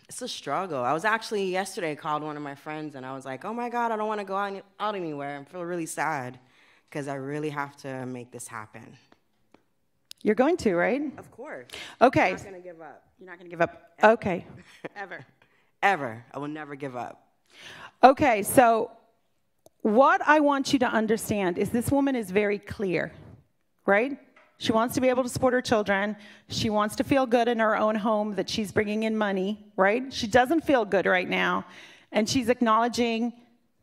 It's a struggle. I was actually yesterday called one of my friends, and I was like, oh, my God, I don't want to go out anywhere. I feel really sad because I really have to make this happen. You're going to, right? Of course. Okay. I'm not going to give up. You're not going to give up. Okay. Ever. Ever. I will never give up. Okay, so what I want you to understand is this woman is very clear, right? She wants to be able to support her children. She wants to feel good in her own home that she's bringing in money, right? She doesn't feel good right now. And she's acknowledging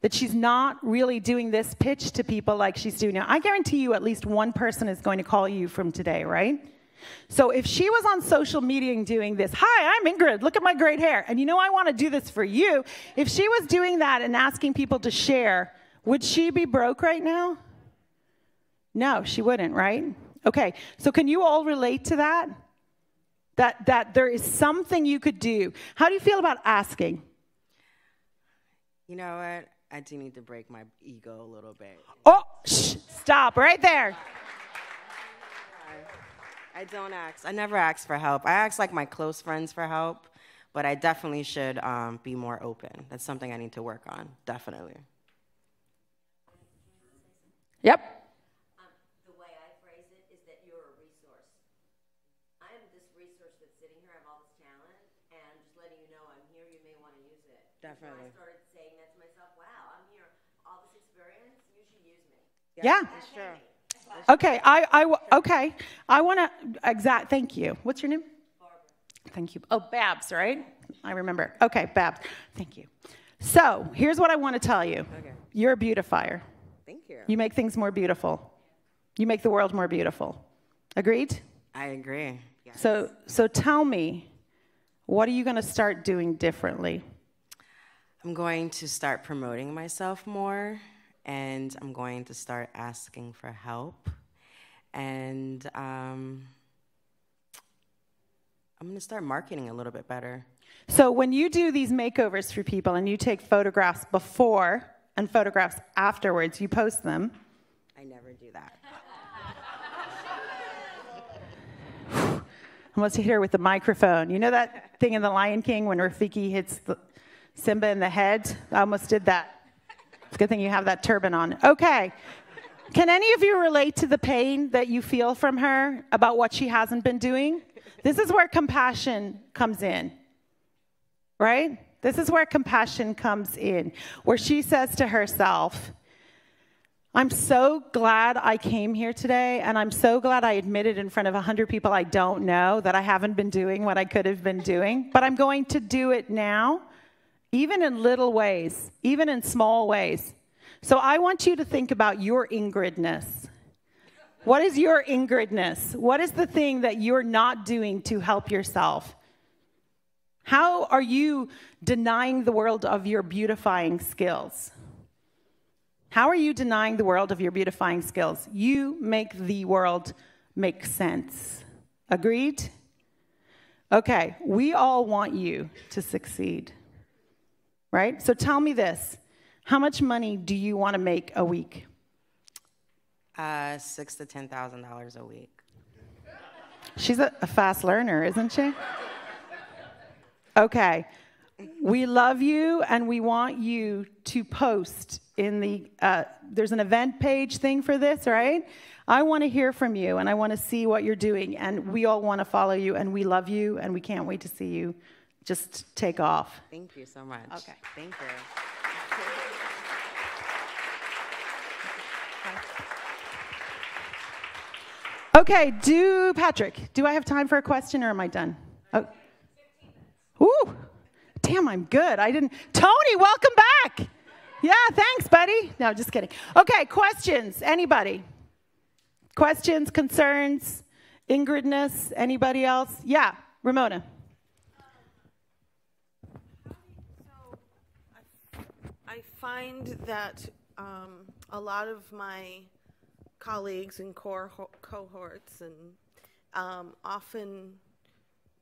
that she's not really doing this pitch to people like she's doing now. I guarantee you at least one person is going to call you from today, right? So if she was on social media and doing this, hi, I'm Ingrid, look at my great hair, and you know I want to do this for you. If she was doing that and asking people to share, would she be broke right now? No, she wouldn't, right? Okay, so can you all relate to that? That there is something you could do. How do you feel about asking? You know what? I do need to break my ego a little bit. Oh, stop right there. I don't ask. I never ask for help. I ask like my close friends for help, but I definitely should be more open. That's something I need to work on, definitely. Yep. The way I phrase it is that you're a resource. I am this resource that's sitting here. I have all this talent, and just letting you know I'm here. You may want to use it. Definitely. When I started saying that to myself, wow, I'm here. All this experience, you should use me. Yeah. It's true. Okay, okay. I want to, thank you. What's your name? Barbara. Thank you. Oh, Babs, right? I remember. Okay, Babs. Thank you. So, here's what I want to tell you. Okay. You're a beautifier. Thank you. You make things more beautiful. You make the world more beautiful. Agreed? I agree. Yes. So tell me, what are you going to start doing differently? I'm going to start promoting myself more, and I'm going to start asking for help. And I'm going to start marketing a little bit better. So when you do these makeovers for people and you take photographs before and photographs afterwards, you post them. I never do that. I must hit her with the microphone. You know that thing in The Lion King when Rafiki hits Simba in the head? I almost did that. It's a good thing you have that turban on. Okay. Can any of you relate to the pain that you feel from her about what she hasn't been doing? This is where compassion comes in, right? This is where compassion comes in, where she says to herself, I'm so glad I came here today, and I'm so glad I admitted in front of 100 people I don't know that I haven't been doing what I could have been doing, but I'm going to do it now, even in little ways, even in small ways. So I want you to think about your Ingridness. What is your Ingridness? What is the thing that you're not doing to help yourself? How are you denying the world of your beautifying skills? How are you denying the world of your beautifying skills? You make the world make sense. Agreed? Okay, we all want you to succeed, right? So tell me this. How much money do you want to make a week? $6,000 to $10,000 a week. She's a fast learner, isn't she? Okay. We love you, and we want you to post in the, there's an event page thing for this, right? I want to hear from you, and I want to see what you're doing, and we all want to follow you, and we love you, and we can't wait to see you just take off. Thank you so much. Okay. Thank you. Okay, Patrick, do I have time for a question, or am I done? Oh. Ooh. Damn, I'm good. Tony, welcome back. Yeah, thanks, buddy. No, just kidding. Okay, questions. Anybody? Questions, concerns, Ingridness, anybody else? Yeah, Ramona. I find that a lot of my colleagues and cohorts and often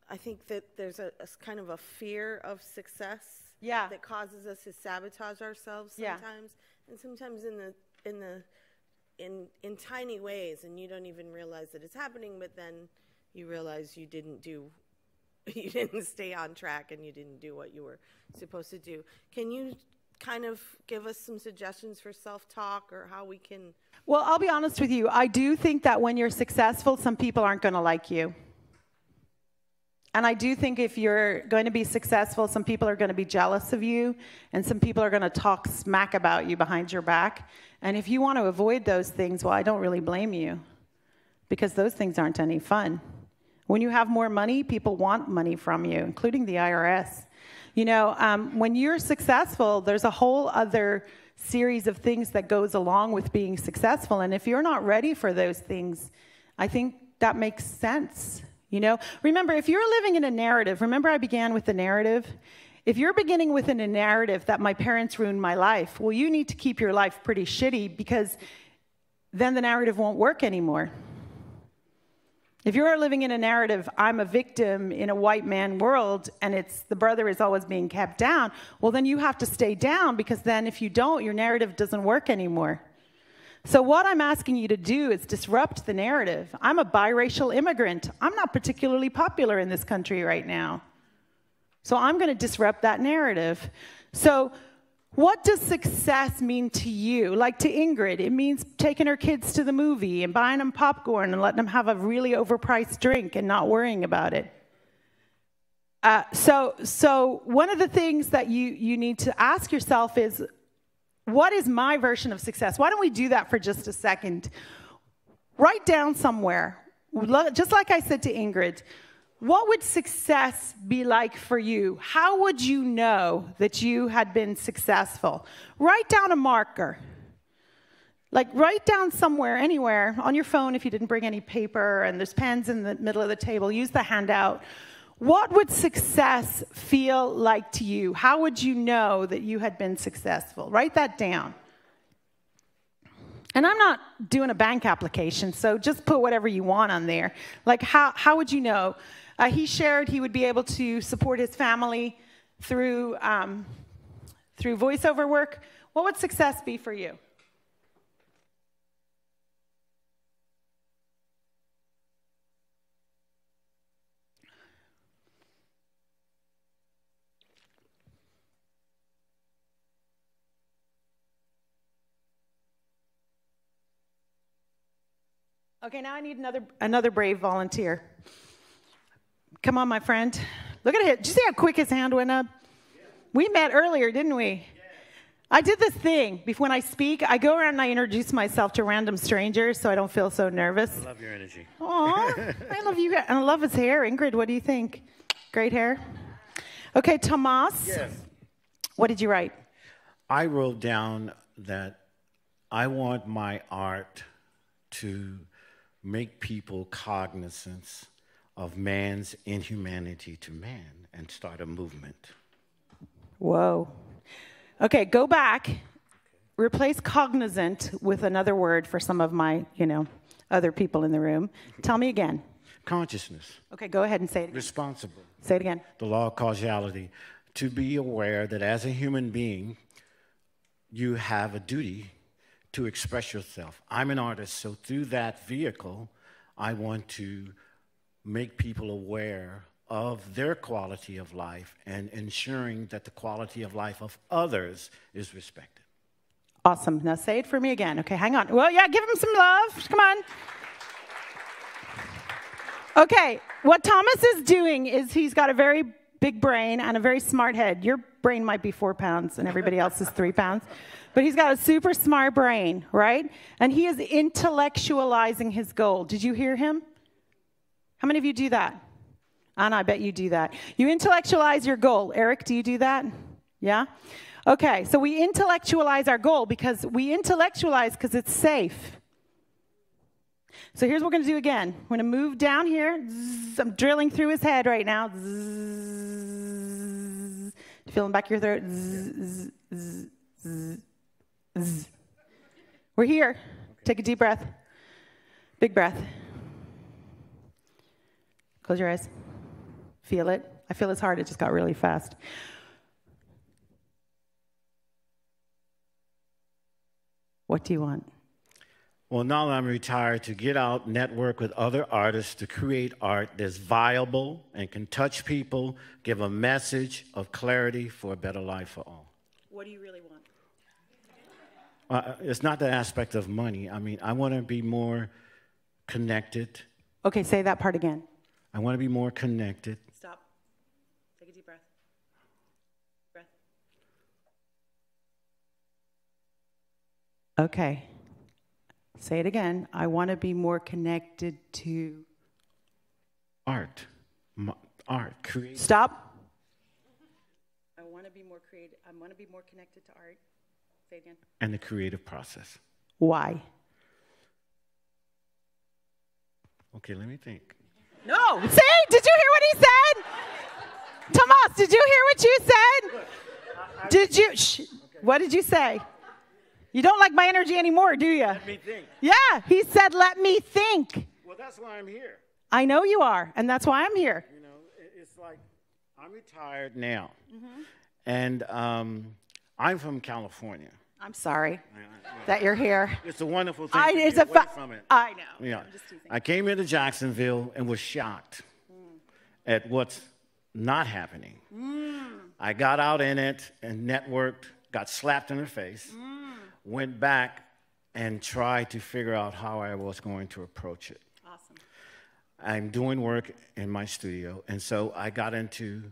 I think that there's a kind of a fear of success that causes us to sabotage ourselves sometimes, and sometimes in tiny ways, and you don't even realize that it's happening, but then you realize you didn't stay on track, and you didn't do what you were supposed to do. Can you kind of give us some suggestions for self-talk, or how we can? Well, I'll be honest with you. I do think that when you're successful, some people aren't going to like you. And I do think if you're going to be successful, some people are going to be jealous of you, and some people are going to talk smack about you behind your back. And if you want to avoid those things, well, I don't really blame you, because those things aren't any fun. When you have more money, people want money from you, including the IRS. You know, when you're successful, there's a whole other series of things that goes along with being successful. And if you're not ready for those things, I think that makes sense. You know, remember, if you're living in a narrative, remember I began with the narrative? If you're beginning with a narrative that my parents ruined my life, well, you need to keep your life pretty shitty, because then the narrative won't work anymore. If you're living in a narrative, I'm a victim in a white man world, and it's the brother is always being kept down, well, then you have to stay down, because then if you don't, your narrative doesn't work anymore. So what I'm asking you to do is disrupt the narrative. I'm a biracial immigrant. I'm not particularly popular in this country right now. So I'm going to disrupt that narrative. So what does success mean to you? Like to Ingrid, it means taking her kids to the movie and buying them popcorn and letting them have a really overpriced drink and not worrying about it. So one of the things that you need to ask yourself is, what is my version of success? Why don't we do that for just a second? Write down somewhere, just like I said to Ingrid, what would success be like for you? How would you know that you had been successful? Write down a marker. Like write down somewhere, anywhere, on your phone if you didn't bring any paper, and there's pens in the middle of the table. Use the handout. What would success feel like to you? How would you know that you had been successful? Write that down. And I'm not doing a bank application, so just put whatever you want on there. Like, how would you know? He shared he would be able to support his family through voiceover work. What would success be for you? Okay, now I need another brave volunteer. Come on, my friend. Look at it. Did you see how quick his hand went up? Yeah. We met earlier, didn't we? I did this thing. When I speak, I go around and I introduce myself to random strangers so I don't feel so nervous. I love your energy. Aw, I love you. And I love his hair. Ingrid, what do you think? Great hair. Okay, Tomas. Yes. What did you write? I wrote down that I want my art to make people cognizant of man's inhumanity to man and start a movement. Whoa. Okay, go back. Replace cognizant with another word for some of my, other people in the room. Tell me again. Consciousness. Okay, go ahead and say it again. Responsible. Say it again. The law of causality. To be aware that as a human being, you have a duty to express yourself. I'm an artist, so through that vehicle, I want to make people aware of their quality of life and ensuring that the quality of life of others is respected. Awesome. Now say it for me again. Okay, hang on. Well, yeah, give him some love. Come on. Okay, what Thomas is doing is he's got a very big brain and a very smart head. Your brain might be 4 pounds and everybody else is 3 pounds. But he's got a super smart brain, right? And he is intellectualizing his goal. Did you hear him? How many of you do that? Anna, I bet you do that. You intellectualize your goal. Eric, do you do that? Yeah? Okay, so we intellectualize our goal because it's safe. So here's what we're going to do again. We're going to move down here. Zzz, I'm drilling through his head right now. Zzz, feel in the back of your throat. Zzz, zzz, zzz, zzz. We're here. Take a deep breath. Big breath. Close your eyes. Feel it. I feel his heart. It just got really fast. What do you want? Well, now that I'm retired, to get out, network with other artists to create art that's viable and can touch people, give a message of clarity for a better life for all. What do you really want? It's not the aspect of money. I mean, I want to be more connected. Okay, say that part again. I want to be more connected. Stop. Take a deep breath. Breath. Okay. Say it again. I want to be more connected to Art. Art. Create. Stop. I want to be more creative. I want to be more connected to art. Say it again. And the creative process. Why? Okay, let me think. No. See? Did you hear what he said? Tomas, did you hear what you said? Did you? Shh. What did you say? You don't like my energy anymore, do you? Let me think. Yeah, he said, let me think. Well, that's why I'm here. I know you are, and that's why I'm here. You know, it's like I'm retired now, and I'm from California. I'm sorry that you're here. It's a wonderful thing to It's get away a from it. I know. Yeah. I'm just teasing. I came into Jacksonville and was shocked at what's not happening. I got out in it and networked, got slapped in the face, went back and tried to figure out how I was going to approach it. Awesome. I'm doing work in my studio, and so I got into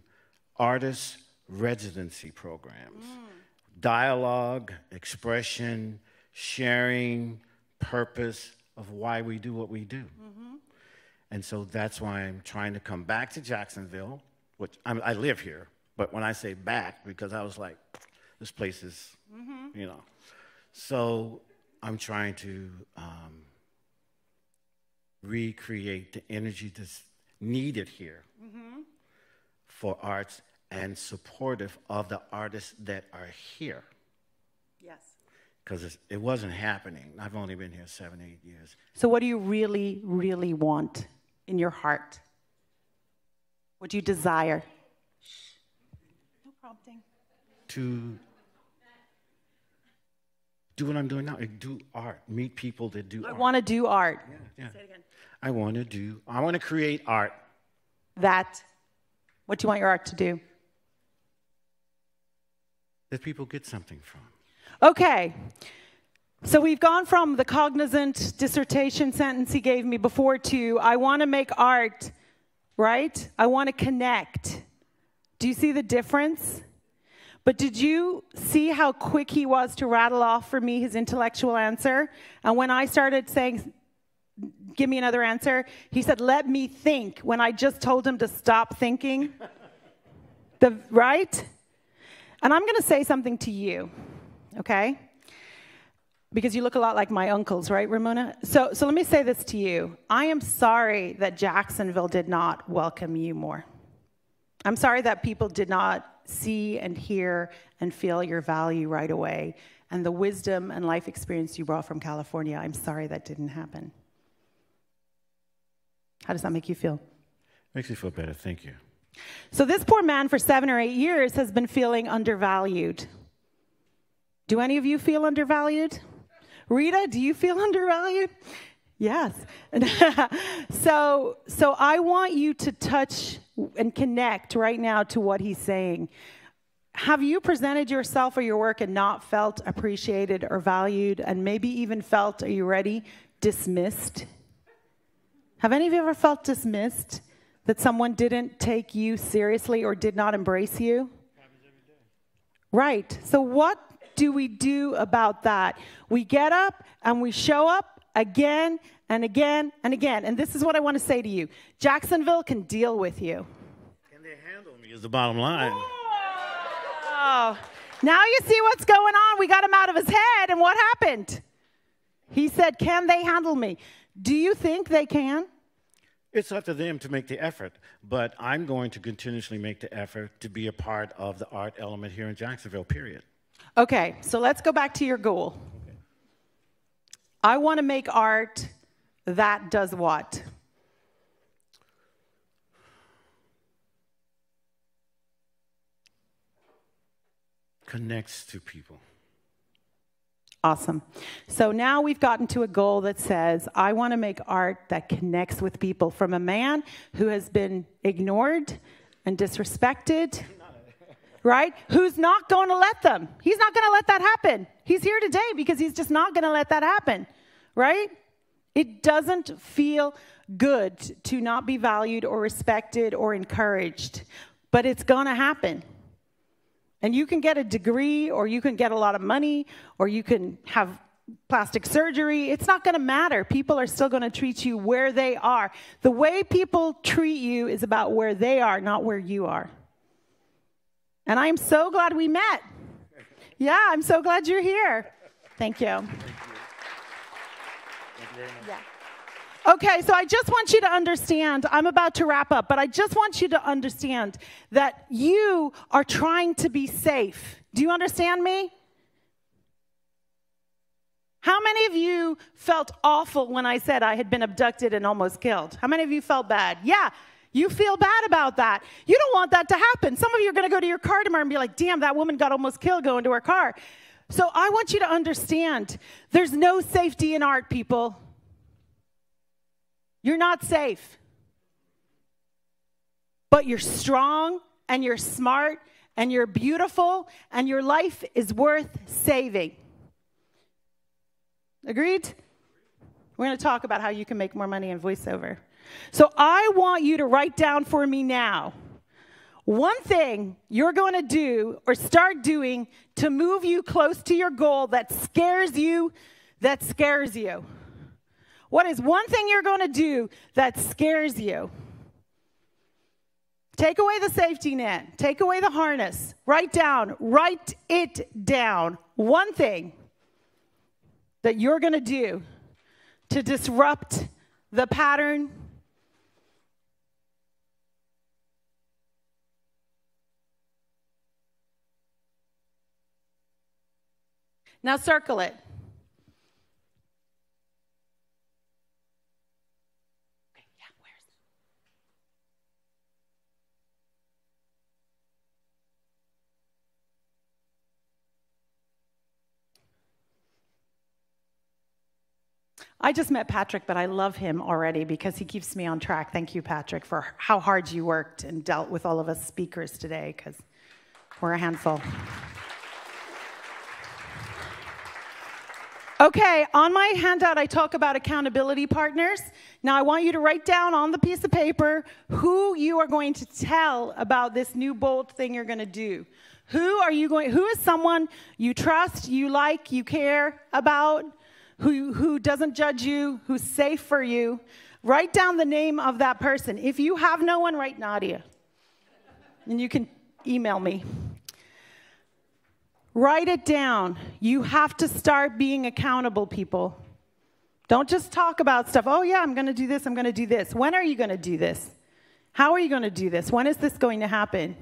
artist residency programs. Dialogue, expression, sharing, purpose of why we do what we do. And so that's why I'm trying to come back to Jacksonville, which I live here, but when I say back, because I was like, this place is, you know. So I'm trying to recreate the energy that's needed here for arts and supportive of the artists that are here. Yes. Because it wasn't happening. I've only been here 7, 8 years. So what do you really, really want in your heart? What do you desire? Shh. No prompting. To do what I'm doing now, do art, meet people that do art. I want to do art. Yeah. Say it again. I want to create art. What do you want your art to do? That people get something from. Okay. So we've gone from the cognizant dissertation sentence he gave me before to I want to make art, right? I want to connect. Do you see the difference? But did you see how quick he was to rattle off for me his intellectual answer? And when I started saying, give me another answer, he said, let me think, when I just told him to stop thinking. Right? And I'm going to say something to you, okay? Because you look a lot like my uncles, right, Ramona? So let me say this to you. I am sorry that Jacksonville did not welcome you more. I'm sorry that people did not see and hear and feel your value right away. And the wisdom and life experience you brought from California, I'm sorry that didn't happen. How does that make you feel? Makes me feel better, thank you. So this poor man for 7 or 8 years has been feeling undervalued. Do any of you feel undervalued? Rita, do you feel undervalued? Yes. So I want you to touch and connect right now to what he's saying. Have you presented yourself or your work and not felt appreciated or valued, and maybe even felt, are you ready, dismissed? Have any of you ever felt dismissed? That someone didn't take you seriously or did not embrace you? Happens every day. Right. So what do we do about that? We get up and we show up again and again and again. And this is what I want to say to you. Jacksonville can deal with you. Can they handle me is the bottom line. Oh, now you see what's going on. We got him out of his head, and what happened? He said, can they handle me? Do you think they can? It's up to them to make the effort, but I'm going to continuously make the effort to be a part of the art element here in Jacksonville, period. Okay, so let's go back to your goal. Okay. I want to make art that does what? Connects to people. Awesome. So now we've gotten to a goal that says, I want to make art that connects with people, from a man who has been ignored and disrespected, right? Who's not going to let them. He's not going to let that happen. He's here today because he's just not going to let that happen, right? It doesn't feel good to not be valued or respected or encouraged, but it's going to happen. And you can get a degree, or you can get a lot of money, or you can have plastic surgery. It's not going to matter. People are still going to treat you where they are. The way people treat you is about where they are, not where you are. And I'm so glad we met. Yeah, I'm so glad you're here. Thank you. Thank you. Thank you very much. Yeah. Okay, so I just want you to understand, I'm about to wrap up, but I just want you to understand that you are trying to be safe. Do you understand me? How many of you felt awful when I said I had been abducted and almost killed? How many of you felt bad? Yeah, you feel bad about that. You don't want that to happen. Some of you are going to go to your car tomorrow and be like, damn, that woman got almost killed going to her car. So I want you to understand, there's no safety in art, people. You're not safe. But you're strong, and you're smart, and you're beautiful, and your life is worth saving. Agreed? We're going to talk about how you can make more money in voiceover. So I want you to write down for me now one thing you're going to do or start doing to move you close to your goal that scares you, that scares you. What is one thing you're going to do that scares you? Take away the safety net. Take away the harness. Write it down. One thing that you're going to do to disrupt the pattern. Now circle it. I just met Patrick, but I love him already because he keeps me on track. Thank you, Patrick, for how hard you worked and dealt with all of us speakers today, because we're a handful. Okay, on my handout, I talk about accountability partners. Now, I want you to write down on the piece of paper who you are going to tell about this new bold thing you're going to do. Who is someone you trust, you like, you care about, who doesn't judge you, who's safe for you? Write down the name of that person. If you have no one, write Nadia. And you can email me. Write it down. You have to start being accountable, people. Don't just talk about stuff. Oh, yeah, I'm going to do this. I'm going to do this. When are you going to do this? How are you going to do this? When is this going to happen?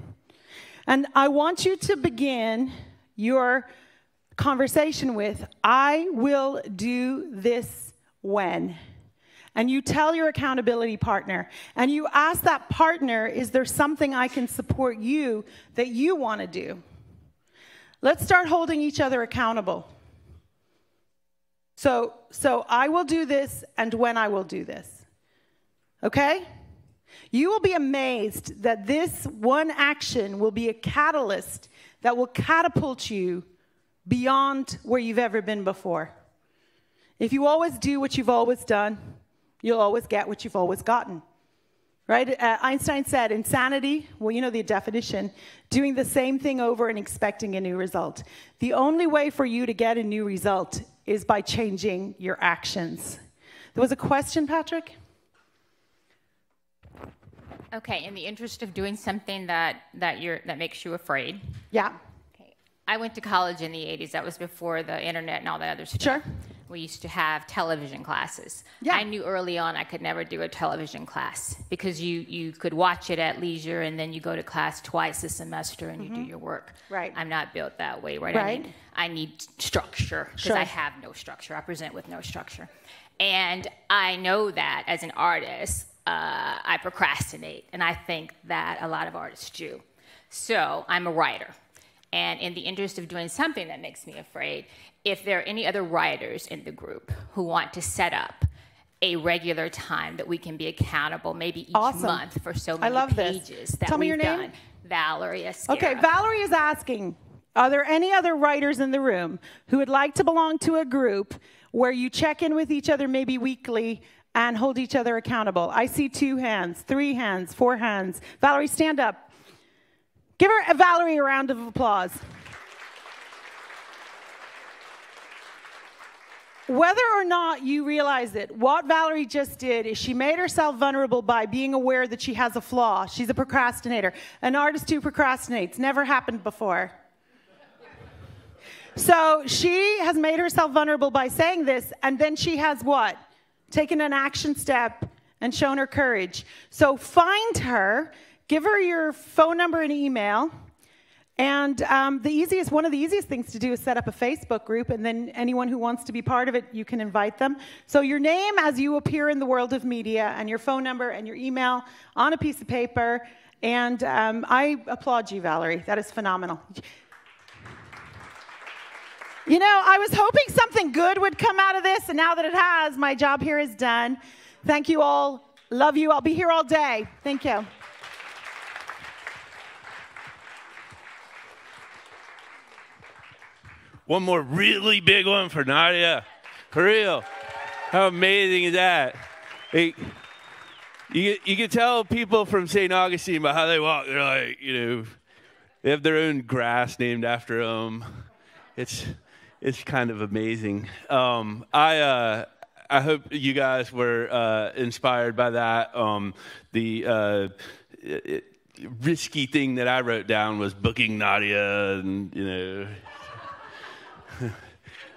And I want you to begin your conversation with, I will do this when. And you tell your accountability partner. And you ask that partner, is there something I can support you that you want to do? Let's start holding each other accountable. So I will do this and when I will do this. Okay? You will be amazed that this one action will be a catalyst that will catapult you beyond where you've ever been before. If you always do what you've always done, you'll always get what you've always gotten. Right? Einstein said, insanity, well, you know the definition, doing the same thing over and expecting a new result. The only way for you to get a new result is by changing your actions. There was a question, Patrick? Okay, in the interest of doing something that makes you afraid. Yeah. Okay. I went to college in the 80s. That was before the internet and all that other stuff. Sure. We used to have television classes. Yeah. I knew early on I could never do a television class because you could watch it at leisure and then you go to class twice a semester and you do your work. Right. I'm not built that way, right? Right. I need structure because Sure. I have no structure. I present with no structure. And I know that as an artist, I procrastinate, and I think that a lot of artists do. So I'm a writer, and in the interest of doing something that makes me afraid, if there are any other writers in the group who want to set up a regular time that we can be accountable, maybe each month for so many pages that Tell me we've your name. done. Valerie Esquera. Okay, Valerie is asking, are there any other writers in the room who would like to belong to a group where you check in with each other maybe weekly and hold each other accountable? I see 2 hands, 3 hands, 4 hands. Valerie, stand up. Give Valerie a round of applause. Whether or not you realize it, what Valerie just did is she made herself vulnerable by being aware that she has a flaw. She's a procrastinator. An artist who procrastinates. Never happened before. So she has made herself vulnerable by saying this, and then she has what? Taken an action step and shown her courage. So find her, give her your phone number and email, and one of the easiest things to do is set up a Facebook group, and then anyone who wants to be part of it, you can invite them. So your name as you appear in the world of media, and your phone number and your email on a piece of paper, and I applaud you, Valerie. That is phenomenal. You know, I was hoping something good would come out of this, and now that it has, my job here is done. Thank you all. Love you. I'll be here all day. Thank you. One more really big one for Nadia. For real. How amazing is that? Hey, you can tell people from St. Augustine by how they walk. They're like, they have their own grass named after them. It's kind of amazing. I hope you guys were inspired by that. The risky thing that I wrote down was booking Nadia, and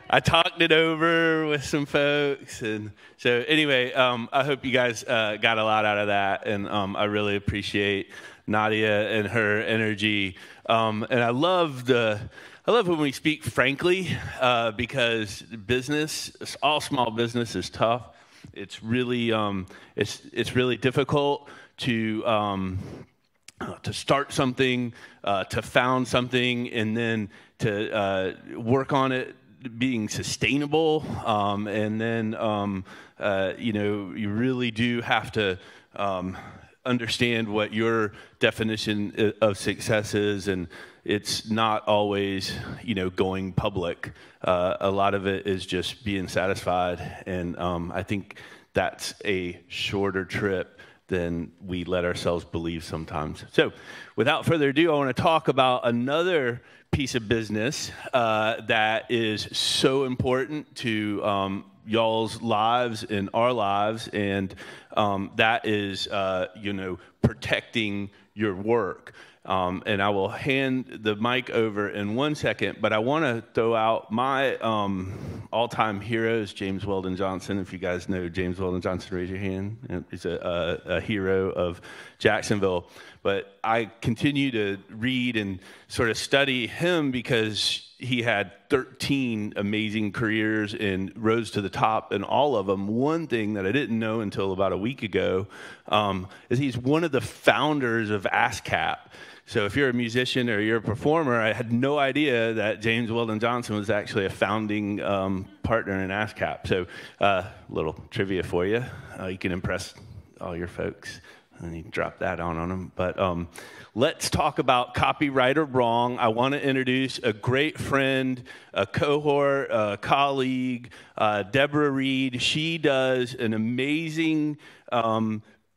I talked it over with some folks, and so anyway, I hope you guys got a lot out of that, and I really appreciate Nadia and her energy, and I love when we speak frankly, because all small business is tough. It's really difficult to start something, to found something, and then to work on it being sustainable. And then you really do have to understand what your definition of success is, and it's not always, going public. A lot of it is just being satisfied, and I think that's a shorter trip than we let ourselves believe sometimes. So without further ado, I want to talk about another piece of business that is so important to y'all's lives and our lives, and that is, protecting your work. And I will hand the mic over in 1 second, but I want to throw out my all-time heroes, James Weldon Johnson. If you guys know James Weldon Johnson, raise your hand. He's a hero of Jacksonville. But I continue to read and sort of study him because he had 13 amazing careers and rose to the top in all of them. One thing that I didn't know until about a week ago is he's one of the founders of ASCAP. So if you're a musician or you're a performer, I had no idea that James Weldon Johnson was actually a founding partner in ASCAP. So little trivia for you. You can impress all your folks. And you drop that on them. But let's talk about copyright or wrong. I want to introduce a great friend, a cohort, a colleague, Deborah Reed. She does an amazing,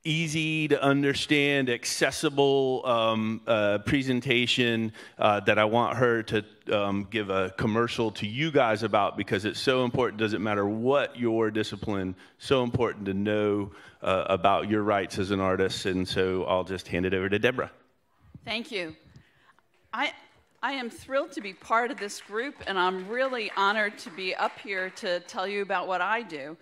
easy to understand, accessible presentation that I want her to give a commercial to you guys about, because it's so important. Doesn't matter what your discipline, so important to know about your rights as an artist. And so I'll just hand it over to Deborah. Thank you. I am thrilled to be part of this group, and I'm really honored to be up here to tell you about what I do.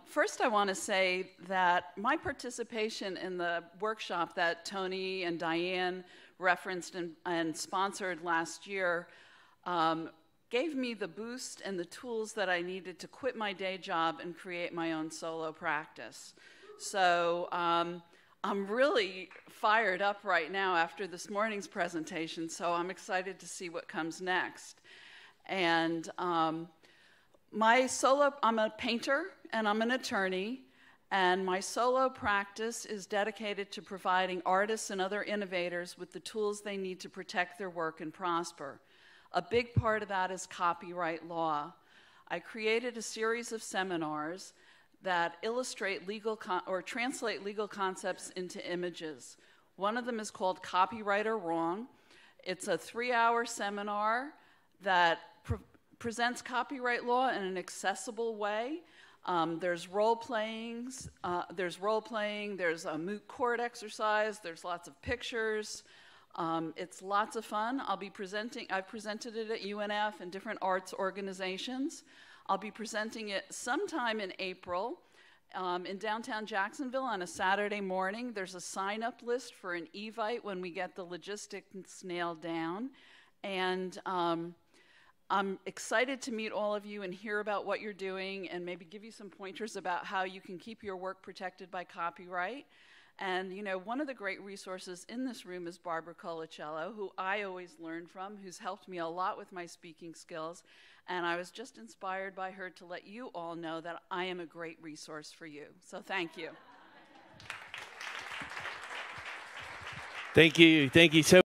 First, I want to say that my participation in the workshop that Tony and Diane referenced and sponsored last year gave me the boost and the tools that I needed to quit my day job and create my own solo practice. So I'm really fired up right now after this morning's presentation, so I'm excited to see what comes next. And I'm a painter and I'm an attorney, and my solo practice is dedicated to providing artists and other innovators with the tools they need to protect their work and prosper. A big part of that is copyright law. I created a series of seminars that illustrate or translate legal concepts into images. One of them is called Copyright or Wrong. It's a 3-hour seminar that presents copyright law in an accessible way. There's role-playing, there's a moot court exercise, there's lots of pictures. It's lots of fun. I've presented it at UNF and different arts organizations. I'll be presenting it sometime in April in downtown Jacksonville on a Saturday morning. There's a sign-up list for an Evite when we get the logistics nailed down. And I'm excited to meet all of you and hear about what you're doing and maybe give you some pointers about how you can keep your work protected by copyright. And, one of the great resources in this room is Barbara Colacello, who I always learn from, who's helped me a lot with my speaking skills. And I was just inspired by her to let you all know that I am a great resource for you. So thank you. Thank you. Thank you so